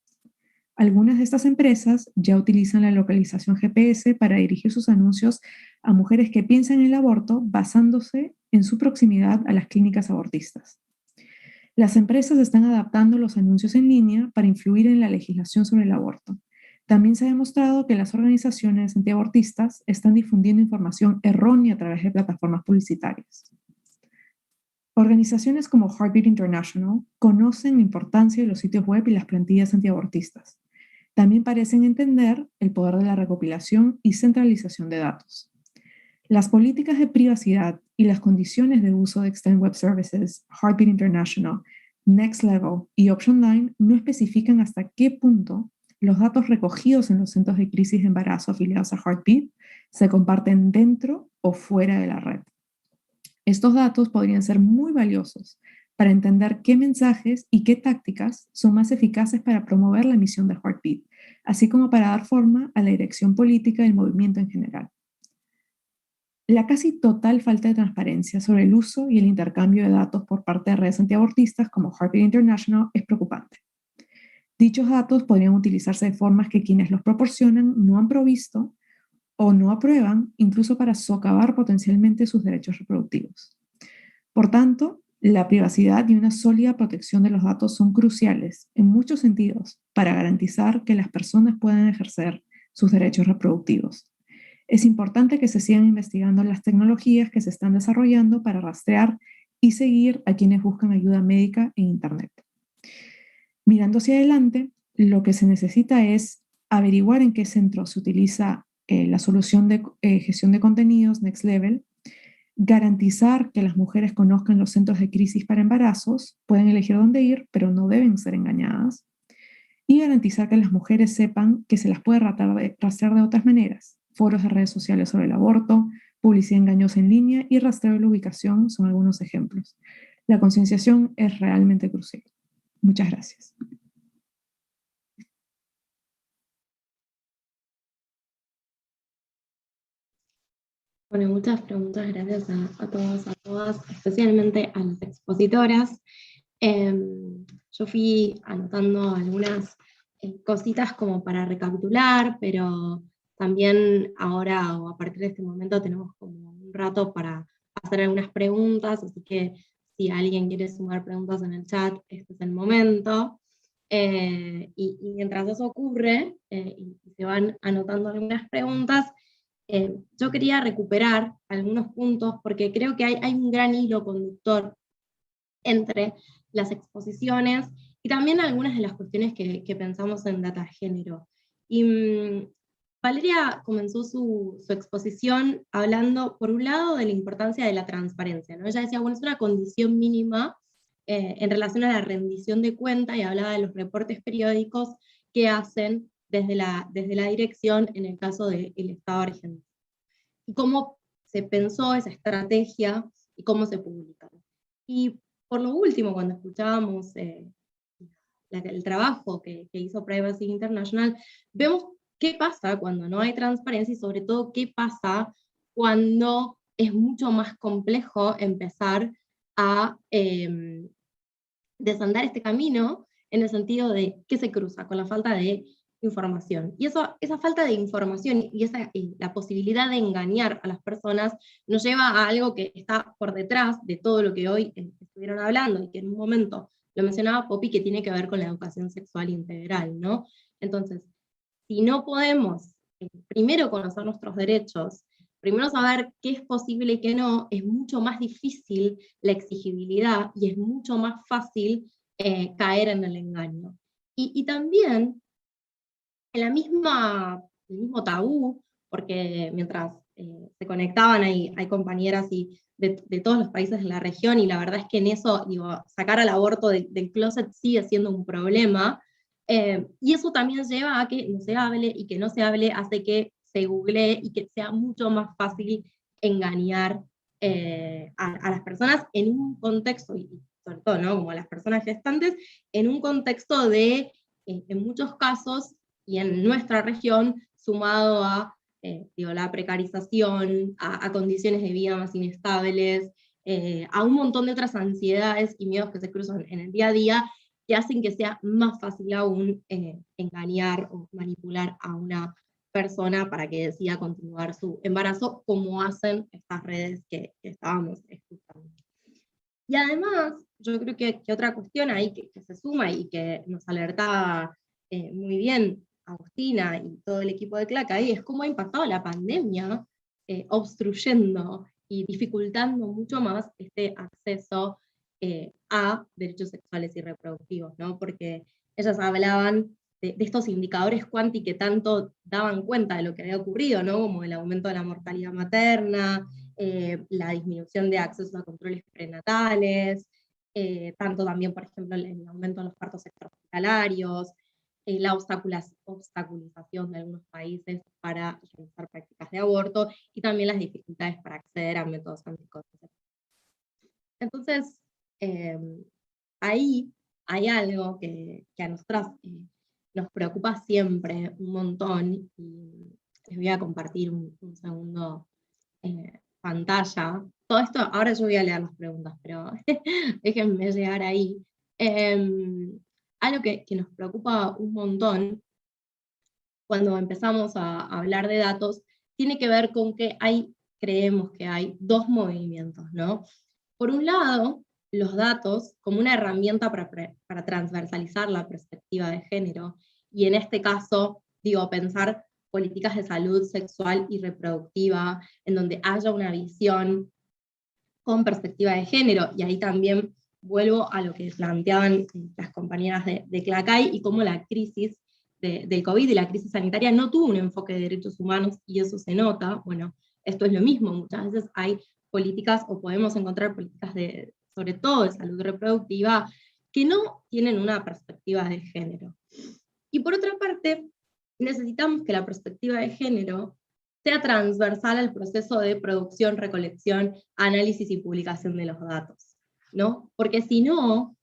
Algunas de estas empresas ya utilizan la localización GPS para dirigir sus anuncios a mujeres que piensan en el aborto basándose en su proximidad a las clínicas abortistas. Las empresas están adaptando los anuncios en línea para influir en la legislación sobre el aborto. También se ha demostrado que las organizaciones antiabortistas están difundiendo información errónea a través de plataformas publicitarias. Organizaciones como Heartbeat International conocen la importancia de los sitios web y las plantillas antiabortistas. También parecen entender el poder de la recopilación y centralización de datos. Las políticas de privacidad y las condiciones de uso de Extended Web Services, Heartbeat International, Next Level y Option 9 no especifican hasta qué punto los datos recogidos en los centros de crisis de embarazo afiliados a Heartbeat se comparten dentro o fuera de la red. Estos datos podrían ser muy valiosos para entender qué mensajes y qué tácticas son más eficaces para promover la misión de Heartbeat, así como para dar forma a la dirección política del movimiento en general. La casi total falta de transparencia sobre el uso y el intercambio de datos por parte de redes antiabortistas como Heartbeat International es preocupante. Dichos datos podrían utilizarse de formas que quienes los proporcionan no han provisto o no aprueban, incluso para socavar potencialmente sus derechos reproductivos. Por tanto, la privacidad y una sólida protección de los datos son cruciales en muchos sentidos para garantizar que las personas puedan ejercer sus derechos reproductivos. Es importante que se sigan investigando las tecnologías que se están desarrollando para rastrear y seguir a quienes buscan ayuda médica en Internet. Mirando hacia adelante, lo que se necesita es averiguar en qué centro se utiliza la solución de gestión de contenidos Next Level, garantizar que las mujeres conozcan los centros de crisis para embarazos, pueden elegir dónde ir, pero no deben ser engañadas, y garantizar que las mujeres sepan que se las puede rastrear de otras maneras. Foros de redes sociales sobre el aborto, publicidad engañosa en línea y rastreo de la ubicación son algunos ejemplos. La concienciación es realmente crucial. Muchas gracias. Bueno, muchas preguntas, gracias a todos, a todas, especialmente a las expositoras. Yo fui anotando algunas cositas como para recapitular, pero también ahora o a partir de este momento tenemos como un rato para hacer algunas preguntas, así que si alguien quiere sumar preguntas en el chat, este es el momento. Y mientras eso ocurre, y se van anotando algunas preguntas, yo quería recuperar algunos puntos, porque creo que hay un gran hilo conductor entre las exposiciones y también algunas de las cuestiones que pensamos en data género. Y Valeria comenzó su exposición hablando, por un lado, de la importancia de la transparencia, ¿no? Ella decía, bueno, es una condición mínima en relación a la rendición de cuenta, y hablaba de los reportes periódicos que hacen desde la dirección en el caso del Estado argentino. Y cómo se pensó esa estrategia y cómo se publican. Y por lo último, cuando escuchábamos el trabajo que hizo Privacy International, vemos qué pasa cuando no hay transparencia, y sobre todo qué pasa cuando es mucho más complejo empezar a desandar este camino, en el sentido de que se cruza con la falta de información. Y esa falta de información y la posibilidad de engañar a las personas nos lleva a algo que está por detrás de todo lo que hoy estuvieron hablando, y que en un momento lo mencionaba Poppy, que tiene que ver con la educación sexual integral, ¿no? Entonces, si no podemos primero conocer nuestros derechos, primero saber qué es posible y qué no, es mucho más difícil la exigibilidad, y es mucho más fácil caer en el engaño. Y también el mismo tabú, porque mientras se conectaban hay compañeras de todos los países de la región, y la verdad es que en eso, digo, sacar al aborto del closet sigue siendo un problema, y eso también lleva a que no se hable, y que no se hable hace que se googlee, y que sea mucho más fácil engañar a las personas en un contexto, y sobre todo, ¿no?, como a las personas gestantes, en un contexto de, en muchos casos, y en nuestra región, sumado a la precarización, a condiciones de vida más inestables, a un montón de otras ansiedades y miedos que se cruzan en el día a día, que hacen que sea más fácil aún engañar o manipular a una persona para que decida continuar su embarazo, como hacen estas redes que estábamos escuchando. Y además, yo creo que otra cuestión ahí que se suma, y que nos alertaba muy bien Agustina y todo el equipo de Clacay, es cómo ha impactado la pandemia, obstruyendo y dificultando mucho más este acceso a derechos sexuales y reproductivos, ¿no? Porque ellas hablaban de estos indicadores cuanti que tanto daban cuenta de lo que había ocurrido, ¿no? Como el aumento de la mortalidad materna, la disminución de acceso a controles prenatales, tanto también, por ejemplo, el aumento de los partos extrahospitalarios, la obstaculización de algunos países para realizar prácticas de aborto, y también las dificultades para acceder a métodos anticonceptivos. Entonces, ahí hay algo que a nosotras nos preocupa siempre un montón, y les voy a compartir un segundo pantalla. Todo esto, ahora yo voy a leer las preguntas, pero déjenme llegar ahí. Algo que nos preocupa un montón cuando empezamos a hablar de datos, tiene que ver con que creemos que hay dos movimientos, ¿no? Por un lado, los datos como una herramienta para transversalizar la perspectiva de género, y en este caso, digo, pensar políticas de salud sexual y reproductiva, en donde haya una visión con perspectiva de género, y ahí también vuelvo a lo que planteaban las compañeras de Clacay, y cómo la crisis del COVID y la crisis sanitaria no tuvo un enfoque de derechos humanos, y eso se nota. Bueno, esto es lo mismo, muchas veces hay políticas, o podemos encontrar políticas sobre todo de salud reproductiva, que no tienen una perspectiva de género. Y por otra parte, necesitamos que la perspectiva de género sea transversal al proceso de producción, recolección, análisis y publicación de los datos, ¿no? Porque si no,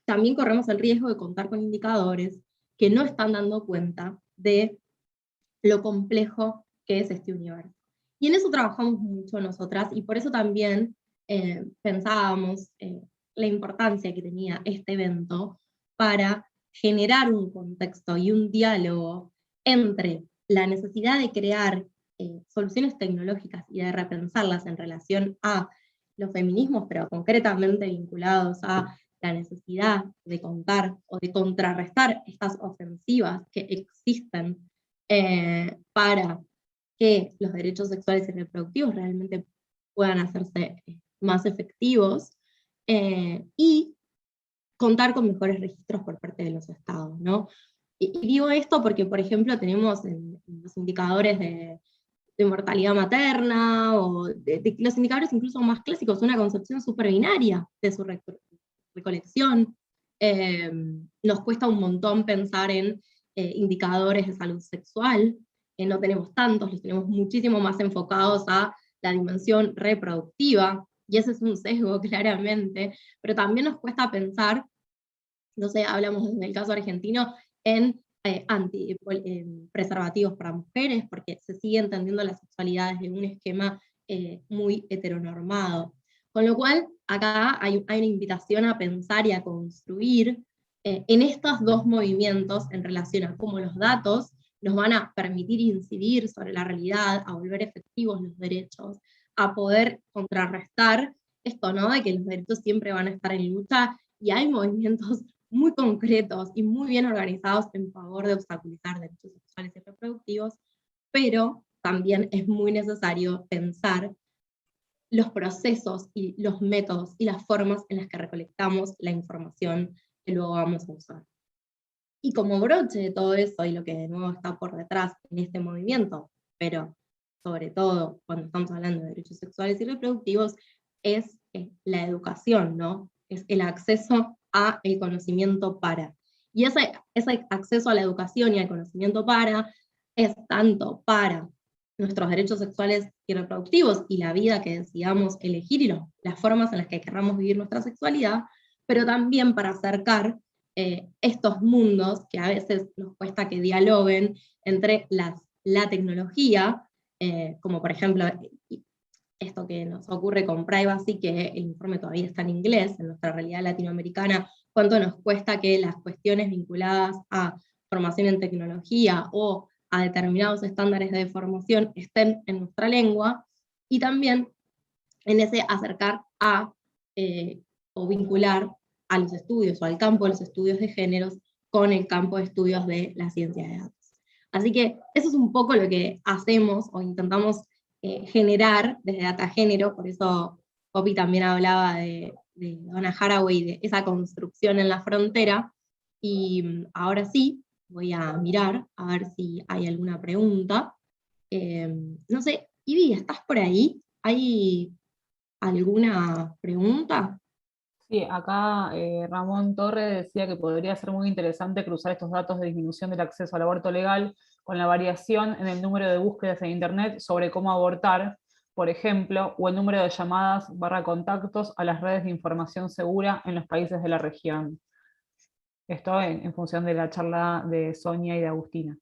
también corremos el riesgo de contar con indicadores que no están dando cuenta de lo complejo que es este universo. Y en eso trabajamos mucho nosotras, y por eso también pensábamos la importancia que tenía este evento para generar un contexto y un diálogo entre la necesidad de crear soluciones tecnológicas y de repensarlas en relación a los feminismos, pero concretamente vinculados a la necesidad de contar o de contrarrestar estas ofensivas que existen para que los derechos sexuales y reproductivos realmente puedan hacerse más efectivos, y contar con mejores registros por parte de los estados, ¿no? Y digo esto porque, por ejemplo, tenemos en los indicadores de mortalidad materna, o de los indicadores incluso más clásicos, una concepción súper binaria de su recolección. Nos cuesta un montón pensar en indicadores de salud sexual, no tenemos tantos, los tenemos muchísimo más enfocados a la dimensión reproductiva, y ese es un sesgo claramente, pero también nos cuesta pensar, no sé, hablamos en el caso argentino, en preservativos para mujeres, porque se sigue entendiendo las sexualidades de un esquema muy heteronormado. Con lo cual, acá hay una invitación a pensar y a construir en estos dos movimientos en relación a cómo los datos nos van a permitir incidir sobre la realidad, a volver efectivos los derechos, a poder contrarrestar esto, ¿no? De que los derechos siempre van a estar en lucha, y hay movimientos muy concretos y muy bien organizados en favor de obstaculizar derechos sexuales y reproductivos, pero también es muy necesario pensar los procesos y los métodos y las formas en las que recolectamos la información que luego vamos a usar. Y como broche de todo eso, y lo que de nuevo está por detrás en este movimiento, pero sobre todo cuando estamos hablando de derechos sexuales y reproductivos, es la educación, ¿no? Es el acceso a el conocimiento para. Y ese acceso a la educación y al conocimiento para es tanto para nuestros derechos sexuales y reproductivos y la vida que decidamos elegir y las formas en las que querramos vivir nuestra sexualidad, pero también para acercar estos mundos que a veces nos cuesta que dialoguen entre la tecnología, como por ejemplo esto que nos ocurre con privacy, que el informe todavía está en inglés, en nuestra realidad latinoamericana, cuánto nos cuesta que las cuestiones vinculadas a formación en tecnología o a determinados estándares de formación estén en nuestra lengua, y también en ese acercar a o vincular a los estudios o al campo de los estudios de géneros con el campo de estudios de la ciencia de datos. Así que eso es un poco lo que hacemos o intentamos generar desde Data Género, por eso Poppy también hablaba de Donna Haraway, de esa construcción en la frontera, y ahora sí, voy a mirar a ver si hay alguna pregunta. No sé, Ivy, ¿estás por ahí? ¿Hay alguna pregunta? Sí, acá Ramón Torres decía que podría ser muy interesante cruzar estos datos de disminución del acceso al aborto legal con la variación en el número de búsquedas en Internet sobre cómo abortar, por ejemplo, o el número de llamadas / contactos a las redes de información segura en los países de la región. Esto en función de la charla de Sonia y de Agustina.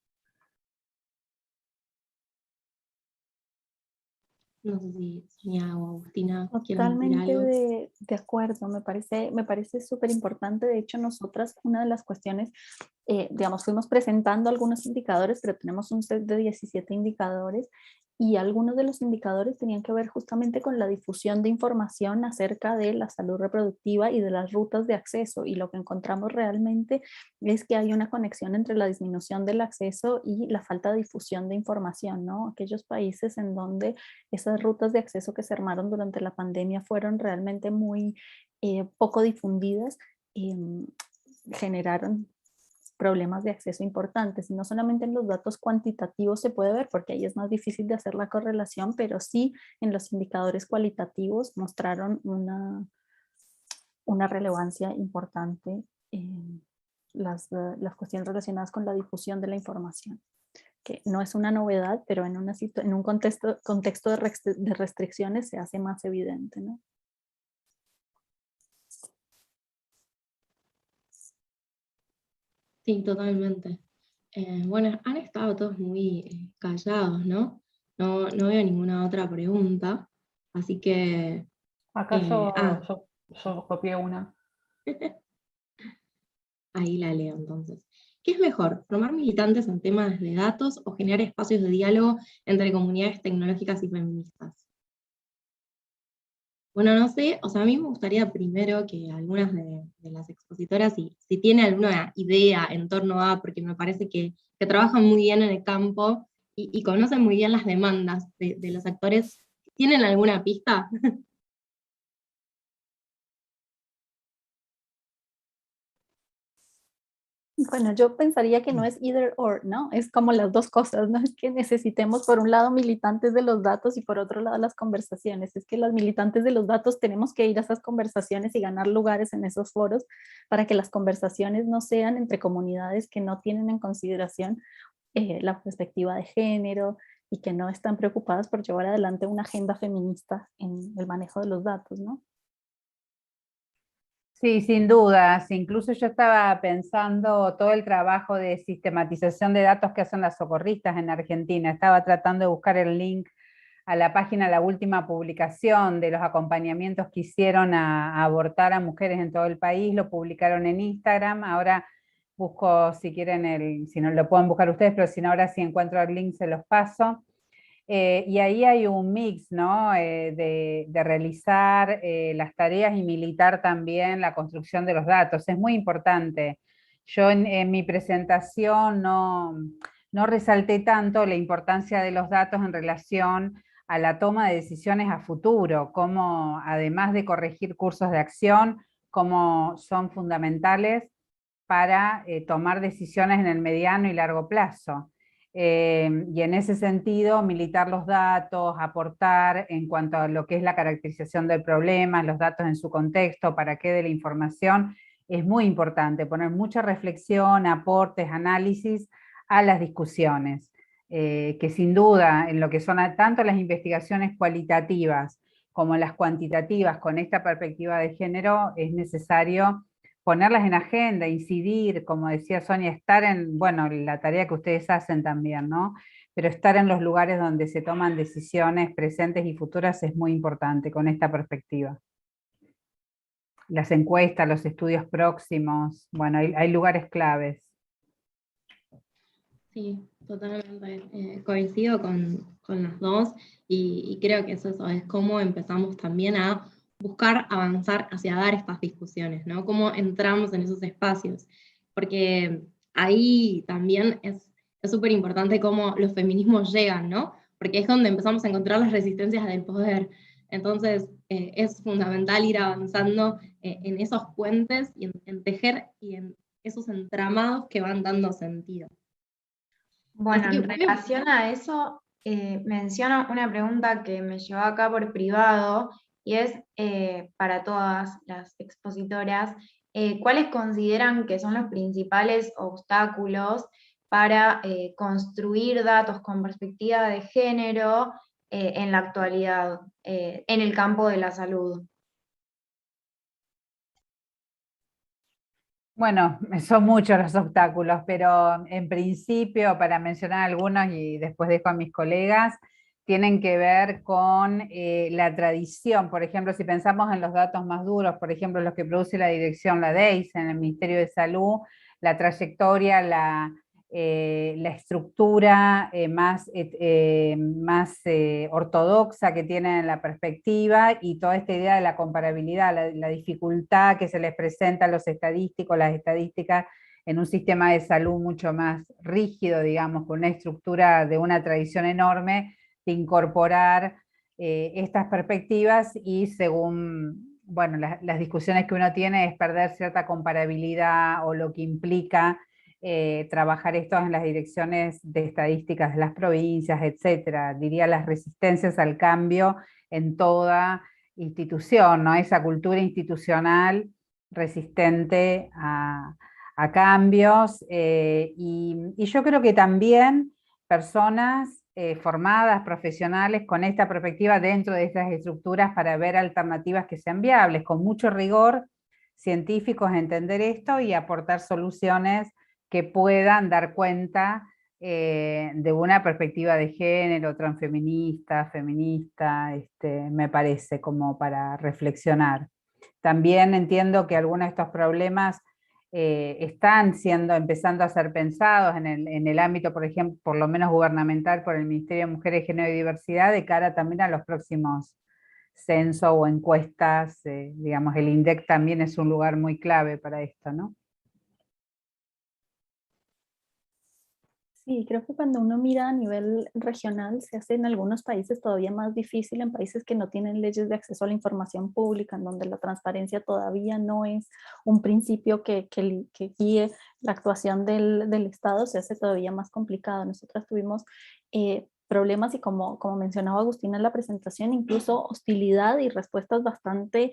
No sé si Sonia o Agustina quieren decir Totalmente algo. de acuerdo, me parece súper importante. De hecho, nosotras, una de las cuestiones, digamos, fuimos presentando algunos indicadores, pero tenemos un set de 17 indicadores, y algunos de los indicadores tenían que ver justamente con la difusión de información acerca de la salud reproductiva y de las rutas de acceso, y lo que encontramos realmente es que hay una conexión entre la disminución del acceso y la falta de difusión de información, ¿no? Aquellos países en donde esas rutas de acceso que se armaron durante la pandemia fueron realmente muy poco difundidas, generaron problemas de acceso importantes, y no solamente en los datos cuantitativos se puede ver, porque ahí es más difícil de hacer la correlación, pero sí en los indicadores cualitativos mostraron una relevancia importante en las cuestiones relacionadas con la difusión de la información, que no es una novedad, pero en un contexto de restricciones se hace más evidente, ¿no? Sí, totalmente. Bueno, han estado todos muy callados, ¿no? No veo ninguna otra pregunta, así que... Acá yo copié una. Ahí la leo entonces. ¿Qué es mejor, formar militantes en temas de datos o generar espacios de diálogo entre comunidades tecnológicas y feministas? Bueno, no sé, o sea, a mí me gustaría primero que algunas de las expositoras, si tienen alguna idea en torno a, porque me parece que trabajan muy bien en el campo y conocen muy bien las demandas de los actores, ¿tienen alguna pista? Bueno, yo pensaría que no es either or, ¿no? Es como las dos cosas, no es que necesitemos por un lado militantes de los datos y por otro lado las conversaciones, es que las militantes de los datos tenemos que ir a esas conversaciones y ganar lugares en esos foros para que las conversaciones no sean entre comunidades que no tienen en consideración la perspectiva de género y que no están preocupadas por llevar adelante una agenda feminista en el manejo de los datos, ¿no? Sí, sin dudas. Incluso yo estaba pensando todo el trabajo de sistematización de datos que hacen las socorristas en Argentina. Estaba tratando de buscar el link a la página, la última publicación de los acompañamientos que hicieron a abortar a mujeres en todo el país. Lo publicaron en Instagram. Ahora busco, si quieren, si no lo pueden buscar ustedes, pero si no, ahora si encuentro el link se los paso. Y ahí hay un mix, ¿no? De realizar las tareas y militar también la construcción de los datos. Es muy importante. Yo en mi presentación no resalté tanto la importancia de los datos en relación a la toma de decisiones a futuro, como además de corregir cursos de acción, como son fundamentales para tomar decisiones en el mediano y largo plazo. Y en ese sentido, militar los datos, aportar en cuanto a lo que es la caracterización del problema, los datos en su contexto, para qué de la información, es muy importante, poner mucha reflexión, aportes, análisis a las discusiones, que sin duda en lo que son tanto las investigaciones cualitativas como las cuantitativas con esta perspectiva de género, es necesario ponerlas en agenda, incidir, como decía Sonia, estar en, bueno, la tarea que ustedes hacen también, ¿no? Pero estar en los lugares donde se toman decisiones presentes y futuras es muy importante con esta perspectiva. Las encuestas, los estudios próximos, bueno, hay lugares claves. Sí, totalmente. Coincido con las dos y creo que es eso, es cómo empezamos también a buscar avanzar hacia dar estas discusiones, ¿no? Cómo entramos en esos espacios, porque ahí también es súper importante cómo los feminismos llegan, ¿no? Porque es donde empezamos a encontrar las resistencias del poder. Entonces, es fundamental ir avanzando en esos puentes y en tejer y en esos entramados que van dando sentido. Bueno, en relación a eso, menciono una pregunta que me llegó acá por privado y es para todas las expositoras, ¿cuáles consideran que son los principales obstáculos para construir datos con perspectiva de género en la actualidad, en el campo de la salud? Bueno, son muchos los obstáculos, pero en principio, para mencionar algunos y después dejo a mis colegas, tienen que ver con la tradición. Por ejemplo, si pensamos en los datos más duros, por ejemplo, los que produce la dirección, la DEIS, en el Ministerio de Salud, la trayectoria, la estructura más ortodoxa que tienen en la perspectiva y toda esta idea de la comparabilidad, la dificultad que se les presenta a los estadísticos, las estadísticas en un sistema de salud mucho más rígido, digamos, con una estructura de una tradición enorme, de incorporar estas perspectivas y según, bueno, las discusiones que uno tiene es perder cierta comparabilidad o lo que implica trabajar esto en las direcciones de estadísticas de las provincias, etcétera. Diría las resistencias al cambio en toda institución, ¿no? Esa cultura institucional resistente a cambios, y yo creo que también personas formadas, profesionales, con esta perspectiva dentro de estas estructuras para ver alternativas que sean viables, con mucho rigor científicos a entender esto y aportar soluciones que puedan dar cuenta de una perspectiva de género, transfeminista, feminista, me parece como para reflexionar. También entiendo que algunos de estos problemas están empezando a ser pensados en el ámbito, por ejemplo, por lo menos gubernamental, por el Ministerio de Mujeres, Género y Diversidad, de cara también a los próximos censo o encuestas, digamos, el INDEC también es un lugar muy clave para esto, ¿no? Sí, creo que cuando uno mira a nivel regional se hace en algunos países todavía más difícil, en países que no tienen leyes de acceso a la información pública, en donde la transparencia todavía no es un principio que guíe la actuación del Estado, se hace todavía más complicado. Nosotras tuvimos problemas y como mencionaba Agustina en la presentación, incluso hostilidad y respuestas bastante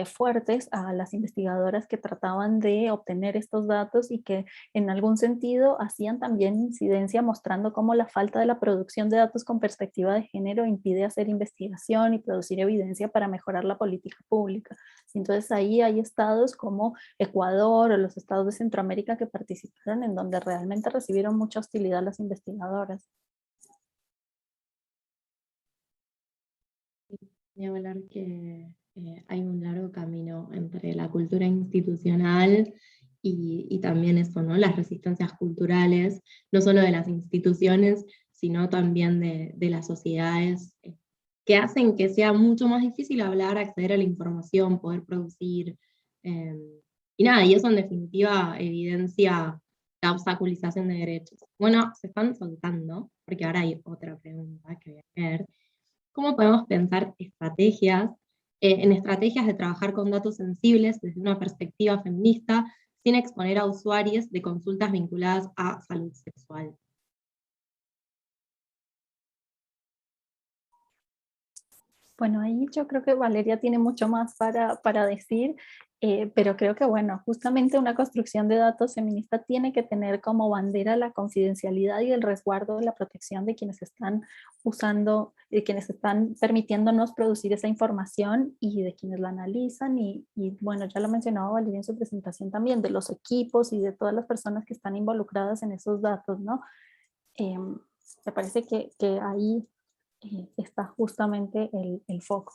fuertes a las investigadoras que trataban de obtener estos datos y que en algún sentido hacían también incidencia mostrando cómo la falta de la producción de datos con perspectiva de género impide hacer investigación y producir evidencia para mejorar la política pública. Entonces ahí hay estados como Ecuador o los estados de Centroamérica que participaron en donde realmente recibieron mucha hostilidad las investigadoras. Ni hablar que hay un largo camino entre la cultura institucional y también eso, ¿no? Las resistencias culturales, no solo de las instituciones, sino también de las sociedades, que hacen que sea mucho más difícil hablar, acceder a la información, poder producir. Y nada, y eso en definitiva evidencia la obstaculización de derechos. Bueno, se están soltando, porque ahora hay otra pregunta que voy a hacer. ¿Cómo podemos pensar estrategias, en estrategias de trabajar con datos sensibles desde una perspectiva feminista, sin exponer a usuarios de consultas vinculadas a salud sexual? Bueno, ahí yo creo que Valeria tiene mucho más para decir, pero creo que, bueno, justamente una construcción de datos feminista tiene que tener como bandera la confidencialidad y el resguardo de la protección de quienes están usando, de quienes están permitiéndonos producir esa información y de quienes la analizan. Y bueno, ya lo mencionaba Valeria en su presentación también, de los equipos y de todas las personas que están involucradas en esos datos, ¿no? Me parece que ahí está justamente el foco.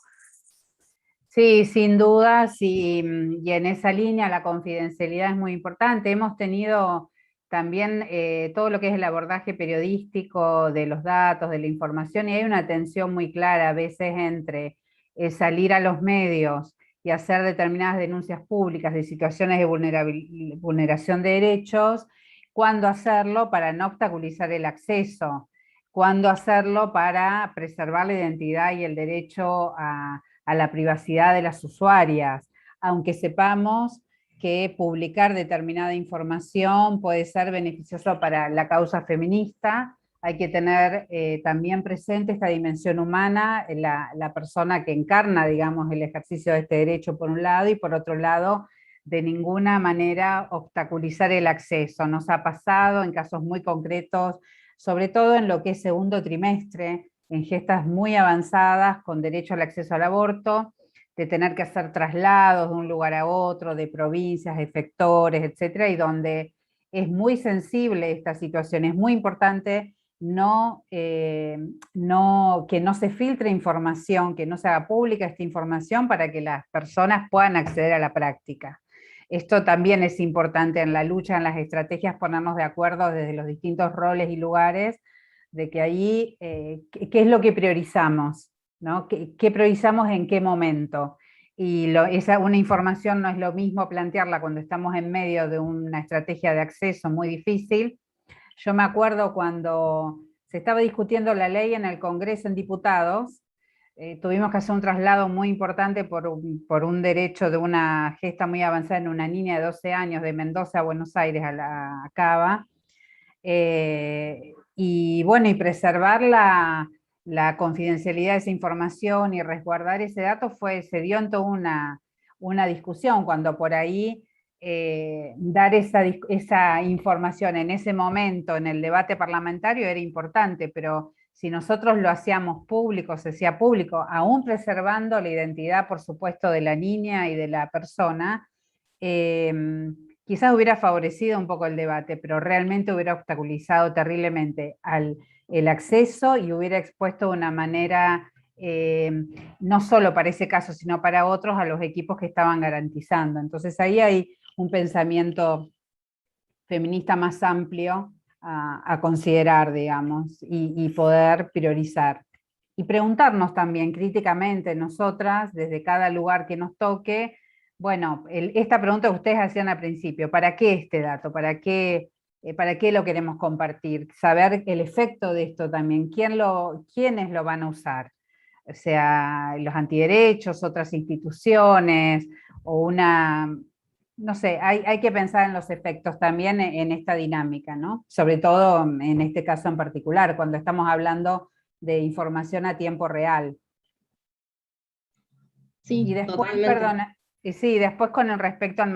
Sí, sin duda, sí, y en esa línea la confidencialidad es muy importante. Hemos tenido también todo lo que es el abordaje periodístico de los datos, de la información, y hay una tensión muy clara a veces entre salir a los medios y hacer determinadas denuncias públicas de situaciones de vulneración de derechos, cuándo hacerlo para no obstaculizar el acceso, cuándo hacerlo para preservar la identidad y el derecho a la privacidad de las usuarias, aunque sepamos que publicar determinada información puede ser beneficioso para la causa feminista, hay que tener también presente esta dimensión humana, la persona que encarna, digamos, el ejercicio de este derecho por un lado, y por otro lado, de ninguna manera obstaculizar el acceso. Nos ha pasado en casos muy concretos, sobre todo en lo que es segundo trimestre, en gestas muy avanzadas con derecho al acceso al aborto, de tener que hacer traslados de un lugar a otro, de provincias, de efectores, etcétera, y donde es muy sensible esta situación. Es muy importante que no se filtre información, que no se haga pública esta información para que las personas puedan acceder a la práctica. Esto también es importante en la lucha, en las estrategias, ponernos de acuerdo desde los distintos roles y lugares, de que ahí, ¿qué es lo que priorizamos? ¿No? ¿Qué priorizamos en qué momento? Y una información no es lo mismo plantearla cuando estamos en medio de una estrategia de acceso muy difícil. Yo me acuerdo cuando se estaba discutiendo la ley en el Congreso en diputados, tuvimos que hacer un traslado muy importante por un derecho de una gesta muy avanzada en una niña de 12 años de Mendoza a Buenos Aires, a la Cava, y bueno, y preservar la confidencialidad de esa información y resguardar ese dato se dio en toda una discusión, cuando por ahí dar esa información en ese momento en el debate parlamentario era importante, pero si nosotros lo hacíamos público, se hacía público, aún preservando la identidad, por supuesto, de la niña y de la persona, quizás hubiera favorecido un poco el debate, pero realmente hubiera obstaculizado terriblemente el acceso y hubiera expuesto de una manera, no solo para ese caso, sino para otros, a los equipos que estaban garantizando. Entonces ahí hay un pensamiento feminista más amplio a considerar, digamos, y poder priorizar. y preguntarnos también críticamente nosotras, desde cada lugar que nos toque, bueno, esta pregunta que ustedes hacían al principio, ¿para qué este dato? ¿Para qué lo queremos compartir? Saber el efecto de esto también, quiénes lo van a usar. O sea, los antiderechos, otras instituciones, o no sé, hay que pensar en los efectos también en esta dinámica, ¿no? Sobre todo en este caso en particular, cuando estamos hablando de información a tiempo real. Sí, Y después, totalmente. perdona, sí, después con el respecto al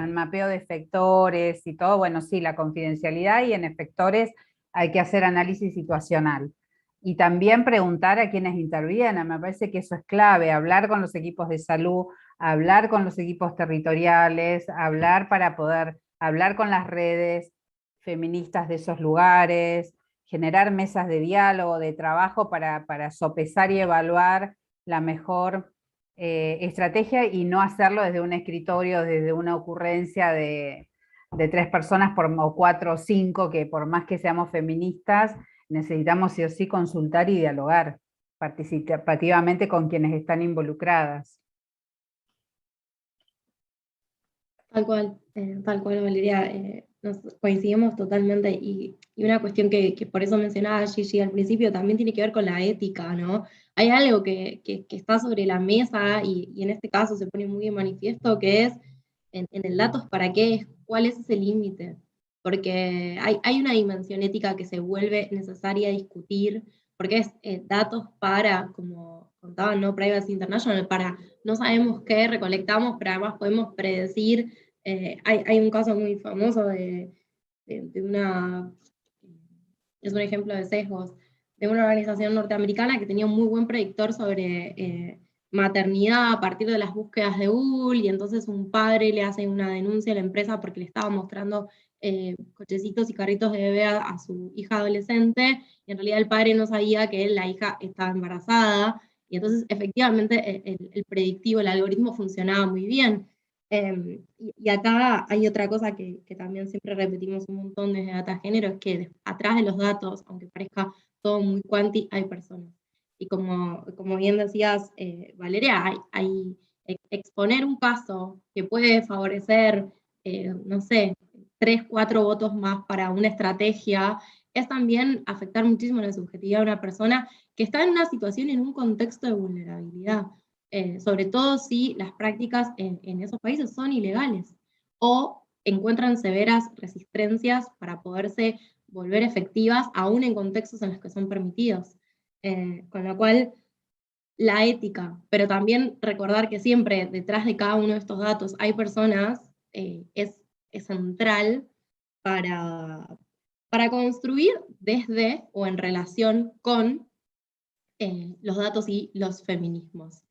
mapeo de efectores y todo, bueno, sí, la confidencialidad, y en efectores hay que hacer análisis situacional. Y también preguntar a quienes intervienen, me parece que eso es clave, hablar con los equipos de salud, hablar con los equipos territoriales, hablar para poder hablar con las redes feministas de esos lugares, generar mesas de diálogo, de trabajo para sopesar y evaluar la mejor estrategia, y no hacerlo desde un escritorio, desde una ocurrencia de 3 personas o 4 o 5, que por más que seamos feministas, necesitamos sí o sí consultar y dialogar participativamente con quienes están involucradas. Tal cual, Valeria, nos coincidimos totalmente, y una cuestión que por eso mencionaba Gigi al principio también tiene que ver con la ética, ¿no? Hay algo que está sobre la mesa, y en este caso se pone muy en manifiesto, que es en el datos para qué, cuál es ese límite, porque hay una dimensión ética que se vuelve necesaria discutir, porque es datos para, como contaban, ¿no? Privacy International, para no sabemos qué recolectamos, pero además podemos predecir. Hay un caso muy famoso de una, es un ejemplo de sesgos, de una organización norteamericana que tenía un muy buen predictor sobre maternidad a partir de las búsquedas de Google, y entonces un padre le hace una denuncia a la empresa porque le estaba mostrando cochecitos y carritos de bebé a su hija adolescente, y en realidad el padre no sabía que la hija estaba embarazada, y entonces efectivamente el predictivo, el algoritmo funcionaba muy bien. Y acá hay otra cosa que también siempre repetimos un montón desde Data Género, es que atrás de los datos, aunque parezca todo muy cuanti, hay personas. Y como bien decías, Valeria, hay exponer un caso que puede favorecer, no sé, 3, 4 votos más para una estrategia, es también afectar muchísimo la subjetividad de una persona que está en una situación, en un contexto de vulnerabilidad. Sobre todo si las prácticas en esos países son ilegales o encuentran severas resistencias para poderse volver efectivas, aún en contextos en los que son permitidos. Con lo cual, la ética, pero también recordar que siempre detrás de cada uno de estos datos hay personas, es central para construir desde o en relación con los datos y los feminismos.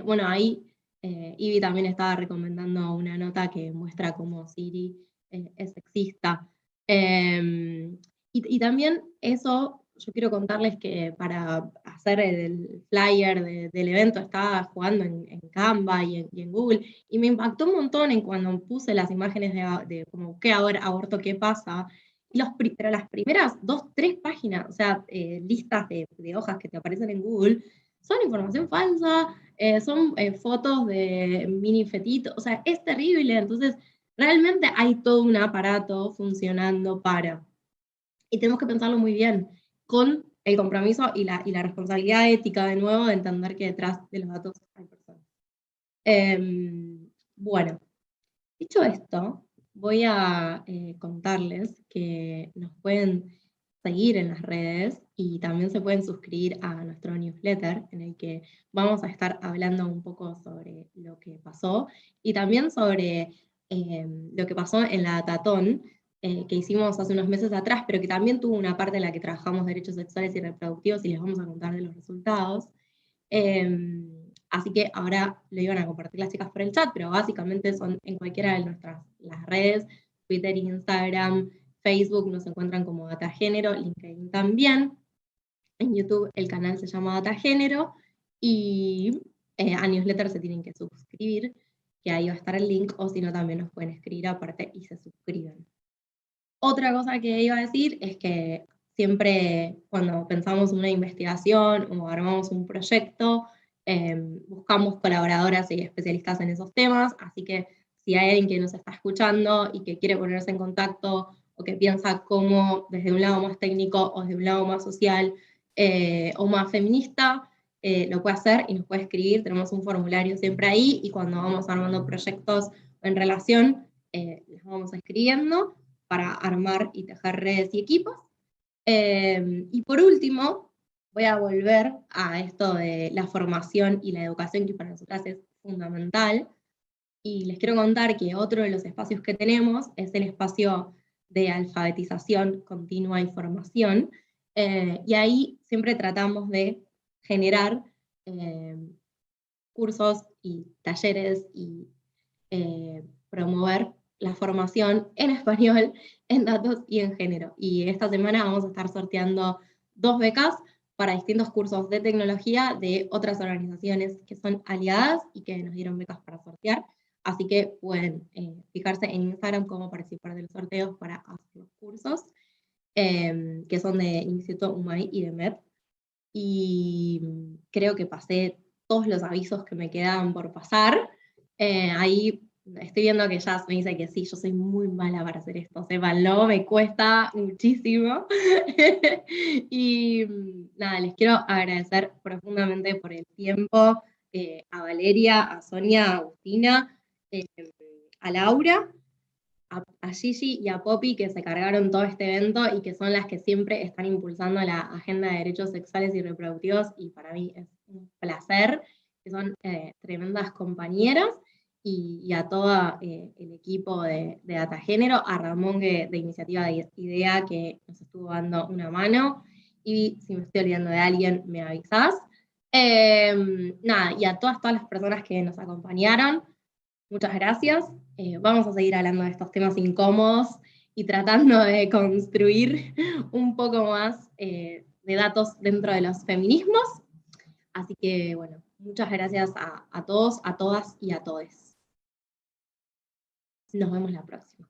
Bueno, ahí Ivy también estaba recomendando una nota que muestra cómo Siri es sexista. Y también eso, yo quiero contarles que para hacer el flyer del evento estaba jugando en Canva y en Google, y me impactó un montón en cuando puse las imágenes de como busqué ahora aborto, ¿qué pasa? Pero las primeras 2, 3 páginas, o sea, listas de hojas que te aparecen en Google, son información falsa, son fotos de mini fetitos, o sea, es terrible. Entonces, realmente hay todo un aparato funcionando y tenemos que pensarlo muy bien, con el compromiso y la responsabilidad ética, de nuevo, de entender que detrás de los datos hay personas. Bueno, dicho esto, voy a contarles que nos pueden seguir en las redes, y también se pueden suscribir a nuestro newsletter, en el que vamos a estar hablando un poco sobre lo que pasó, y también sobre lo que pasó en la Datatón, que hicimos hace unos meses atrás, pero que también tuvo una parte en la que trabajamos derechos sexuales y reproductivos, y les vamos a contar de los resultados. Así que ahora lo iban a compartir las chicas por el chat, pero básicamente son en cualquiera de las redes, Twitter, Instagram, Facebook, nos encuentran como Data Género, LinkedIn también. En YouTube el canal se llama Data Género, y a newsletter se tienen que suscribir, que ahí va a estar el link, o si no también nos pueden escribir aparte y se suscriben. Otra cosa que iba a decir es que siempre cuando pensamos en una investigación o armamos un proyecto, buscamos colaboradoras y especialistas en esos temas, así que si hay alguien que nos está escuchando y que quiere ponerse en contacto o que piensa cómo desde un lado más técnico o desde un lado más social o más feminista, lo puede hacer y nos puede escribir, tenemos un formulario siempre ahí, y cuando vamos armando proyectos en relación, les vamos escribiendo para armar y tejer redes y equipos. Y por último, voy a volver a esto de la formación y la educación, que para nosotras es fundamental, y les quiero contar que otro de los espacios que tenemos es el espacio de alfabetización continua y formación, y ahí siempre tratamos de generar cursos y talleres y promover la formación en español, en datos y en género. Y esta semana vamos a estar sorteando 2 becas para distintos cursos de tecnología de otras organizaciones que son aliadas y que nos dieron becas para sortear. Así que pueden fijarse en Instagram cómo participar de los sorteos para hacer los cursos, que son de Instituto UMAI y de MED. Y creo que pasé todos los avisos que me quedaban por pasar. Ahí estoy viendo que Jazz me dice que sí, yo soy muy mala para hacer esto, sépanlo, me cuesta muchísimo. Y nada, les quiero agradecer profundamente por el tiempo, a Valeria, a Sonia, a Agustina, a Laura, a Gigi y a Poppy, que se cargaron todo este evento y que son las que siempre están impulsando la agenda de derechos sexuales y reproductivos, y para mí es un placer, que son tremendas compañeras, y a todo el equipo de Data Género, a Ramón de Iniciativa de IDEA, que nos estuvo dando una mano, y si me estoy olvidando de alguien, me avisás. Nada, y a todas las personas que nos acompañaron, muchas gracias. Vamos a seguir hablando de estos temas incómodos y tratando de construir un poco más de datos dentro de los feminismos. Así que, bueno, muchas gracias a todos, a todas y a todes. Nos vemos la próxima.